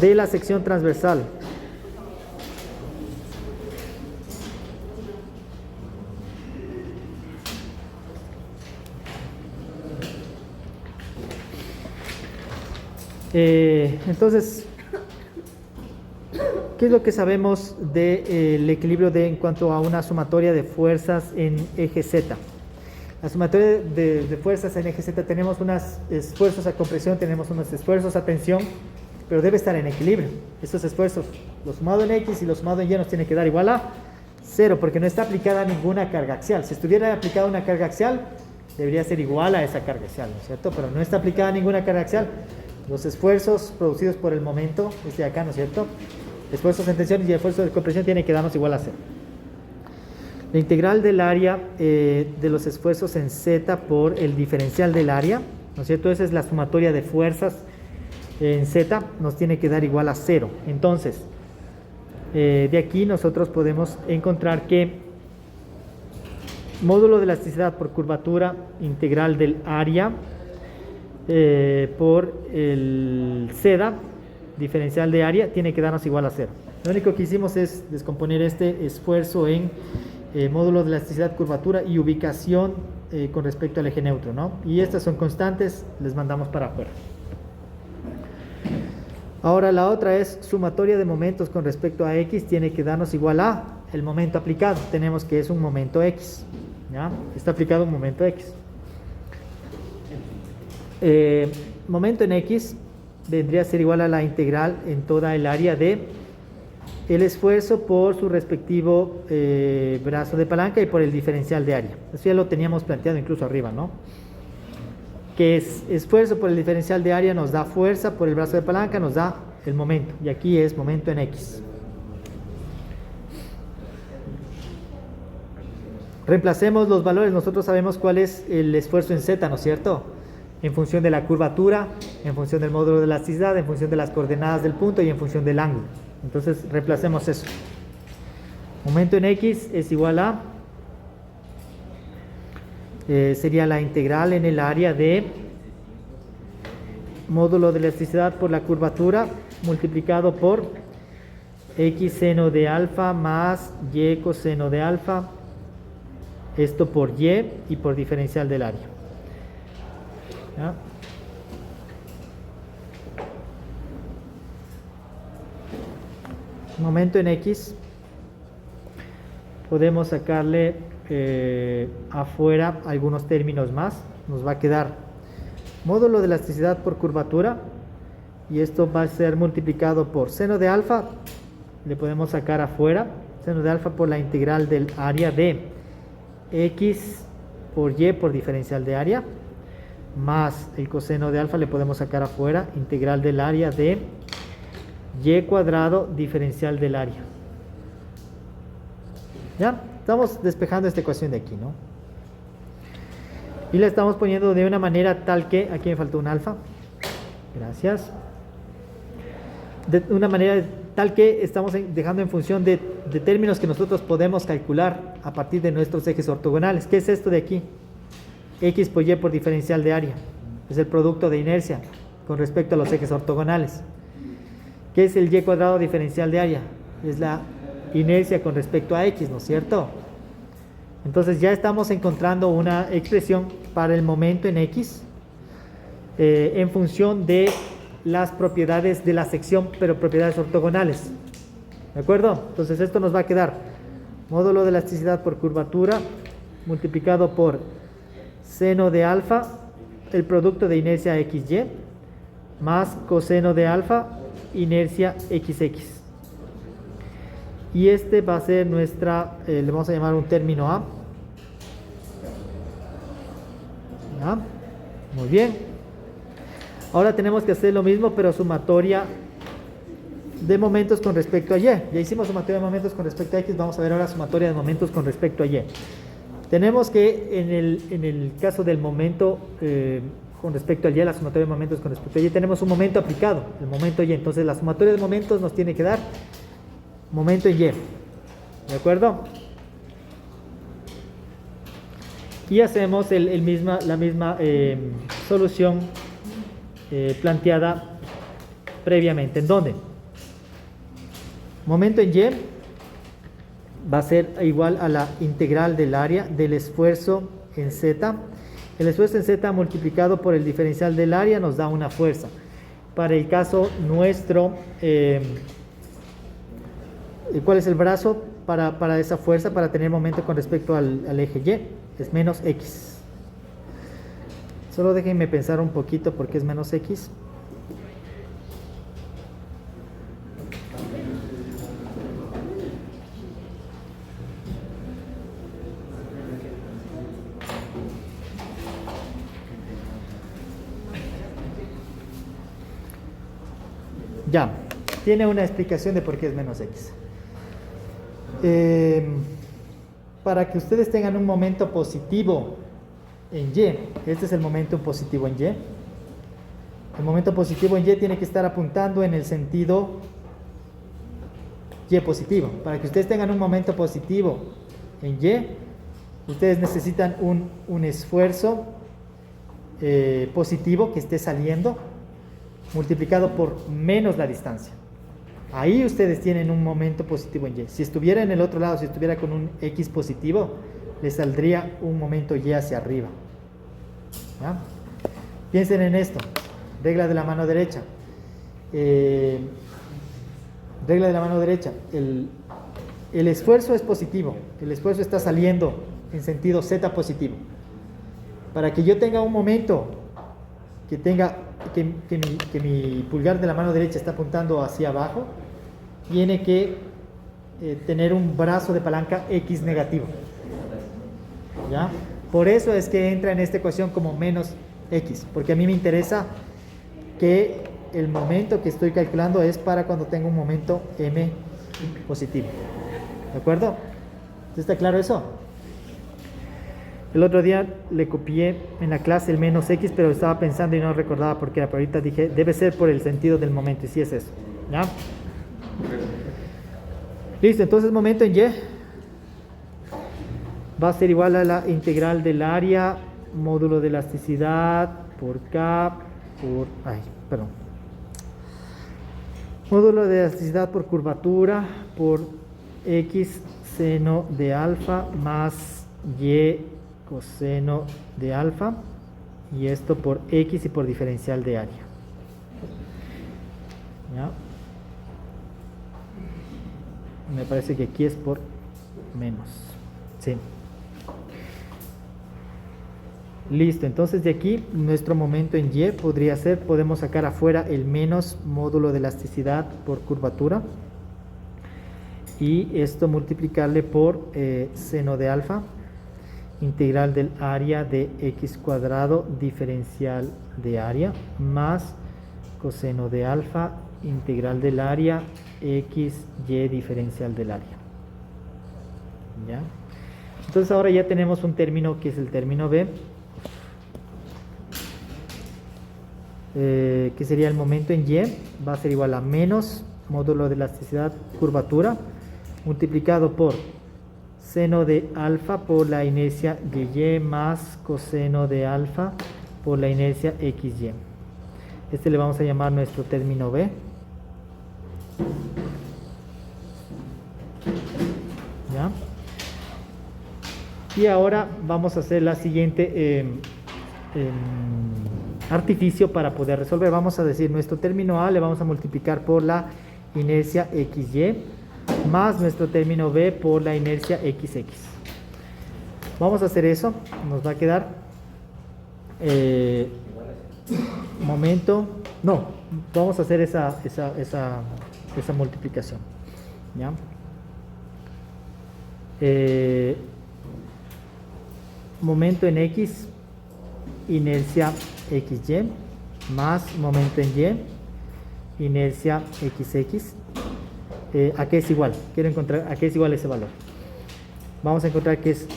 A: de la sección transversal. Entonces, ¿qué es lo que sabemos del equilibrio en cuanto a una sumatoria de fuerzas en eje Z? La sumatoria de fuerzas en eje Z, tenemos unos esfuerzos a compresión, tenemos unos esfuerzos a tensión, pero debe estar en equilibrio. Estos esfuerzos, lo sumado en X y lo sumado en Y, nos tiene que dar igual a 0, porque no está aplicada ninguna carga axial. Si estuviera aplicada una carga axial, debería ser igual a esa carga axial, ¿no es cierto? Pero no está aplicada ninguna carga axial. Los esfuerzos producidos por el momento, este de acá, ¿no es cierto? Esfuerzos en tensión y esfuerzos de compresión tienen que darnos igual a 0. La integral del área de los esfuerzos en Z por el diferencial del área, ¿no es cierto? Esa es la sumatoria de fuerzas en Z, nos tiene que dar igual a 0. Entonces, de aquí nosotros podemos encontrar que módulo de elasticidad por curvatura integral del área por el Z diferencial de área tiene que darnos igual a 0. Lo único que hicimos es descomponer este esfuerzo en módulo de elasticidad, curvatura y ubicación con respecto al eje neutro, ¿no? Y estas son constantes, les mandamos para afuera. Ahora la otra es sumatoria de momentos con respecto a X, tiene que darnos igual a el momento aplicado. Tenemos que es un momento X, ¿ya? Está aplicado un momento X. Momento en X vendría a ser igual a la integral en toda el área de el esfuerzo por su respectivo brazo de palanca y por el diferencial de área. Eso ya lo teníamos planteado incluso arriba, ¿no? Que es esfuerzo por el diferencial de área nos da fuerza, por el brazo de palanca nos da el momento, y aquí es momento en X. Reemplacemos los valores. Nosotros sabemos cuál es el esfuerzo en Z, ¿no es cierto? En función de la curvatura, en función del módulo de elasticidad, en función de las coordenadas del punto y en función del ángulo. Entonces reemplacemos eso. Momento en X es igual a sería la integral en el área de módulo de elasticidad por la curvatura multiplicado por x seno de alfa más y coseno de alfa, esto por y por diferencial del área. ¿Ya? Momento en x, podemos sacarle afuera algunos términos más. Nos va a quedar módulo de elasticidad por curvatura, y esto va a ser multiplicado por seno de alfa, le podemos sacar afuera seno de alfa por la integral del área de x por y por diferencial de área, más el coseno de alfa le podemos sacar afuera, integral del área de y cuadrado diferencial del área. ¿Ya? Estamos despejando esta ecuación de aquí, ¿no? Y la estamos poniendo de una manera tal que, aquí me faltó un alfa, gracias, de una manera tal que estamos dejando en función de términos que nosotros podemos calcular a partir de nuestros ejes ortogonales. ¿Qué es esto de aquí? X por y por diferencial de área, es el producto de inercia con respecto a los ejes ortogonales. ¿Qué es el y cuadrado diferencial de área? Es la inercia con respecto a x, ¿no es cierto? Entonces ya estamos encontrando una expresión para el momento en x en función de las propiedades de la sección, pero propiedades ortogonales. ¿De acuerdo? Entonces esto nos va a quedar módulo de elasticidad por curvatura multiplicado por seno de alfa, el producto de inercia xy, más coseno de alfa, inercia xx. Y este va a ser nuestra, le vamos a llamar un término A. ¿Ya? Muy bien. Ahora tenemos que hacer lo mismo, pero sumatoria de momentos con respecto a y. Ya hicimos sumatoria de momentos con respecto a x, vamos a ver ahora sumatoria de momentos con respecto a y. Tenemos que en el caso del momento con respecto al y, la sumatoria de momentos con respecto a y, tenemos un momento aplicado, el momento y. Entonces la sumatoria de momentos nos tiene que dar momento en y. ¿De acuerdo? Y hacemos la misma solución planteada previamente. ¿En dónde? Momento en y va a ser igual a la integral del área del esfuerzo en z. El esfuerzo en z multiplicado por el diferencial del área nos da una fuerza. Para el caso nuestro, ¿cuál es el brazo para esa fuerza, para tener momento con respecto al eje y? Es menos x. Solo déjenme pensar un poquito por qué es menos x. Ya, tiene una explicación de por qué es menos x. Para que ustedes tengan un momento positivo en y, este es el momento positivo en y. El momento positivo en y tiene que estar apuntando en el sentido y positivo. Para que ustedes tengan un momento positivo en y, ustedes necesitan un esfuerzo positivo que esté saliendo multiplicado por menos la distancia. Ahí ustedes tienen un momento positivo en y. Si estuviera en el otro lado, si estuviera con un x positivo, le saldría un momento y hacia arriba. ¿Ya? Piensen en esto. Regla de la mano derecha. Regla de la mano derecha. El esfuerzo es positivo. El esfuerzo está saliendo en sentido z positivo. Para que yo tenga un momento que mi pulgar de la mano derecha está apuntando hacia abajo, tiene que tener un brazo de palanca x negativo. ¿Ya? Por eso es que entra en esta ecuación como menos x, porque a mí me interesa que el momento que estoy calculando es para cuando tengo un momento m positivo. ¿De acuerdo? ¿Está claro eso? El otro día le copié en la clase el menos x, pero estaba pensando y no recordaba por qué era, pero ahorita dije, debe ser por el sentido del momento, y sí es eso. ¿Ya? Listo, entonces momento en y. va a ser igual a la integral del área módulo de elasticidad por K por... módulo de elasticidad por curvatura por X seno de alfa más Y coseno de alfa, y esto por X y por diferencial de área. ¿Ya? Me parece que aquí es por menos. Sí. Listo, entonces de aquí nuestro momento en Y podría ser, podemos sacar afuera el menos módulo de elasticidad por curvatura y esto multiplicarle por seno de alfa, integral del área de X cuadrado diferencial de área más coseno de alfa, integral del área X Y diferencial del área. ¿Ya? Entonces ahora ya tenemos un término que es el término B, que sería el momento en Y, va a ser igual a menos módulo de elasticidad curvatura multiplicado por seno de alfa por la inercia y más coseno de alfa por la inercia XY. Este le vamos a llamar nuestro término B. ¿Ya? Y ahora vamos a hacer la siguiente artificio para poder resolver. Vamos a decir, nuestro término A le vamos a multiplicar por la inercia XY más nuestro término B por la inercia XX. Vamos a hacer eso, nos va a quedar momento, no, vamos a hacer esa multiplicación. ¿Ya? Momento en X, inercia XY, más momento en Y, inercia XX. ¿A qué es igual? Quiero encontrar a qué es igual ese valor. Vamos a encontrar que es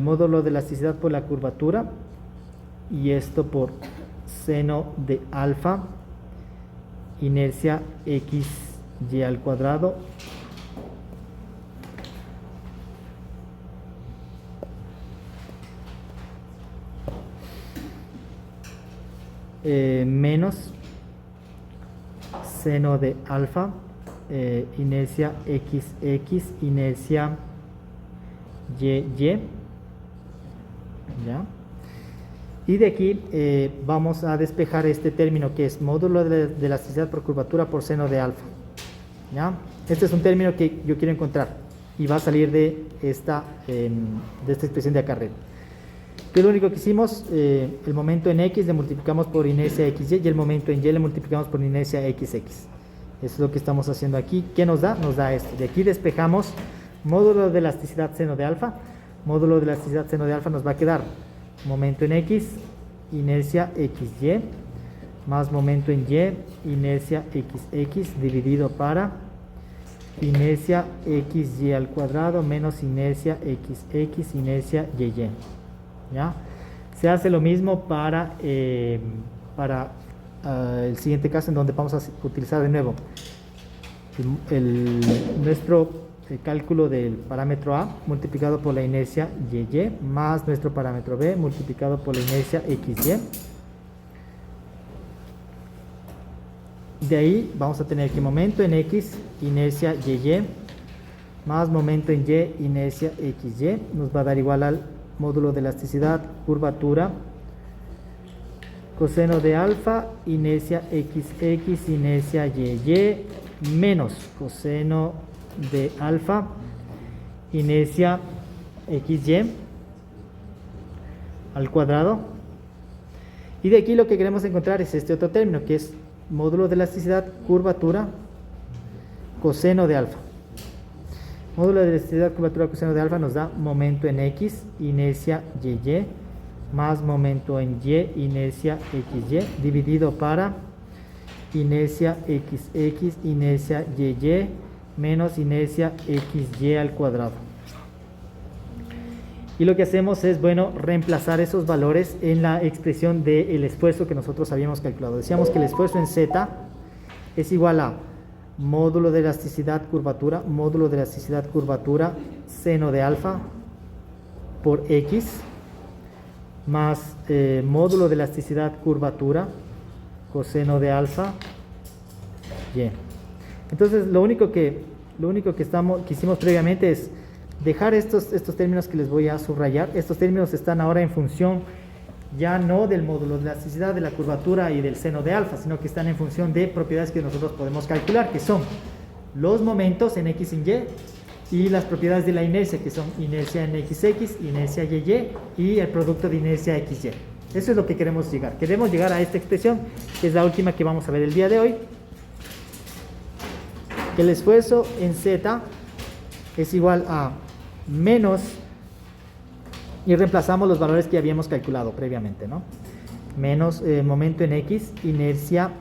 A: módulo de elasticidad por la curvatura, y esto por seno de alfa, inercia XY al cuadrado, menos seno de alfa, inercia XX, inercia YY. ¿Ya? Y de aquí vamos a despejar este término que es módulo de elasticidad por curvatura por seno de alfa. ¿Ya? Este es un término que yo quiero encontrar y va a salir de esta expresión de acá arriba. ¿Qué es lo único que hicimos? El momento en X le multiplicamos por inercia XY y el momento en Y le multiplicamos por inercia XX. Eso es lo que estamos haciendo aquí. ¿Qué nos da? Nos da esto. De aquí despejamos módulo de elasticidad seno de alfa. Módulo de elasticidad seno de alfa nos va a quedar momento en X, inercia XY, más momento en Y, inercia XX, dividido para inercia XY al cuadrado menos inercia XX, inercia YY. ¿Ya? Se hace lo mismo para el siguiente caso, en donde vamos a utilizar de nuevo nuestro cálculo del parámetro A multiplicado por la inercia YY más nuestro parámetro B multiplicado por la inercia XY. De ahí vamos a tener que momento en X, inercia YY, más momento en Y, inercia XY, nos va a dar igual al módulo de elasticidad, curvatura, coseno de alfa, inercia XX, inercia YY, menos coseno de alfa, inercia XY al cuadrado. Y de aquí lo que queremos encontrar es este otro término, que es módulo de elasticidad, curvatura, coseno de alfa. Módulo de elasticidad, curvatura, coseno de alfa nos da momento en X, inercia YY, más momento en Y, inercia XY, dividido para inercia XX, inercia YY, menos inercia XY al cuadrado. Y lo que hacemos es, bueno, reemplazar esos valores en la expresión del esfuerzo que nosotros habíamos calculado. Decíamos que el esfuerzo en Z es igual a módulo de elasticidad curvatura, seno de alfa, por X más módulo de elasticidad curvatura coseno de alfa Y. Entonces lo único que hicimos previamente es dejar estos términos que les voy a subrayar. Estos términos están ahora en función ya no del módulo de elasticidad, de la curvatura y del seno de alfa, sino que están en función de propiedades que nosotros podemos calcular, que son los momentos en X en Y y las propiedades de la inercia, que son inercia en XX, inercia YY y el producto de inercia XY. Eso es lo que queremos llegar. Queremos llegar a esta expresión, que es la última que vamos a ver el día de hoy. El esfuerzo en Z es igual a menos, y reemplazamos los valores que habíamos calculado previamente, ¿no? Menos momento en X, inercia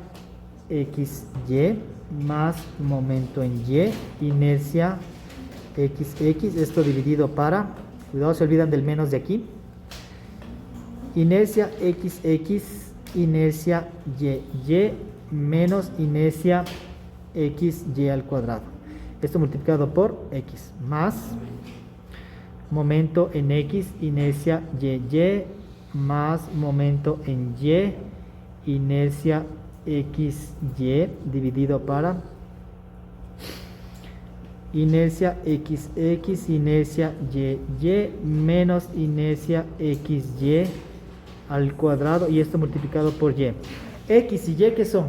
A: XY, más momento en Y, inercia XX, esto dividido para, cuidado, se olvidan del menos de aquí, inercia XX, inercia YY, menos inercia XY al cuadrado. Esto multiplicado por X, más momento en X, inercia YY, más momento en Y, inercia XY, dividido para inercia XX, inercia YY, menos inercia XY al cuadrado, y esto multiplicado por Y. X y Y, ¿qué son?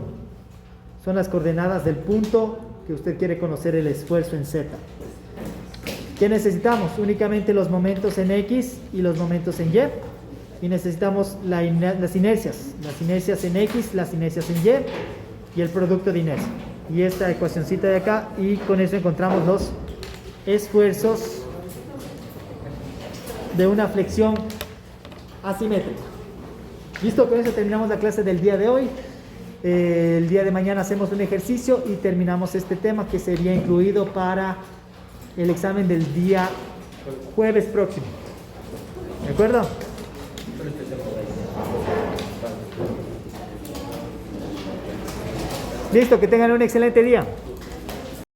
A: Son las coordenadas del punto que usted quiere conocer el esfuerzo en Z. ¿Qué necesitamos? Únicamente los momentos en X y los momentos en Y. Y necesitamos las inercias en X, las inercias en Y el producto de inercia. Y esta ecuacióncita de acá, y con eso encontramos los esfuerzos de una flexión asimétrica. Listo, con eso terminamos la clase del día de hoy. El día de mañana hacemos un ejercicio y terminamos este tema, que sería incluido para el examen del día jueves próximo. ¿De acuerdo? Listo, que tengan un excelente día.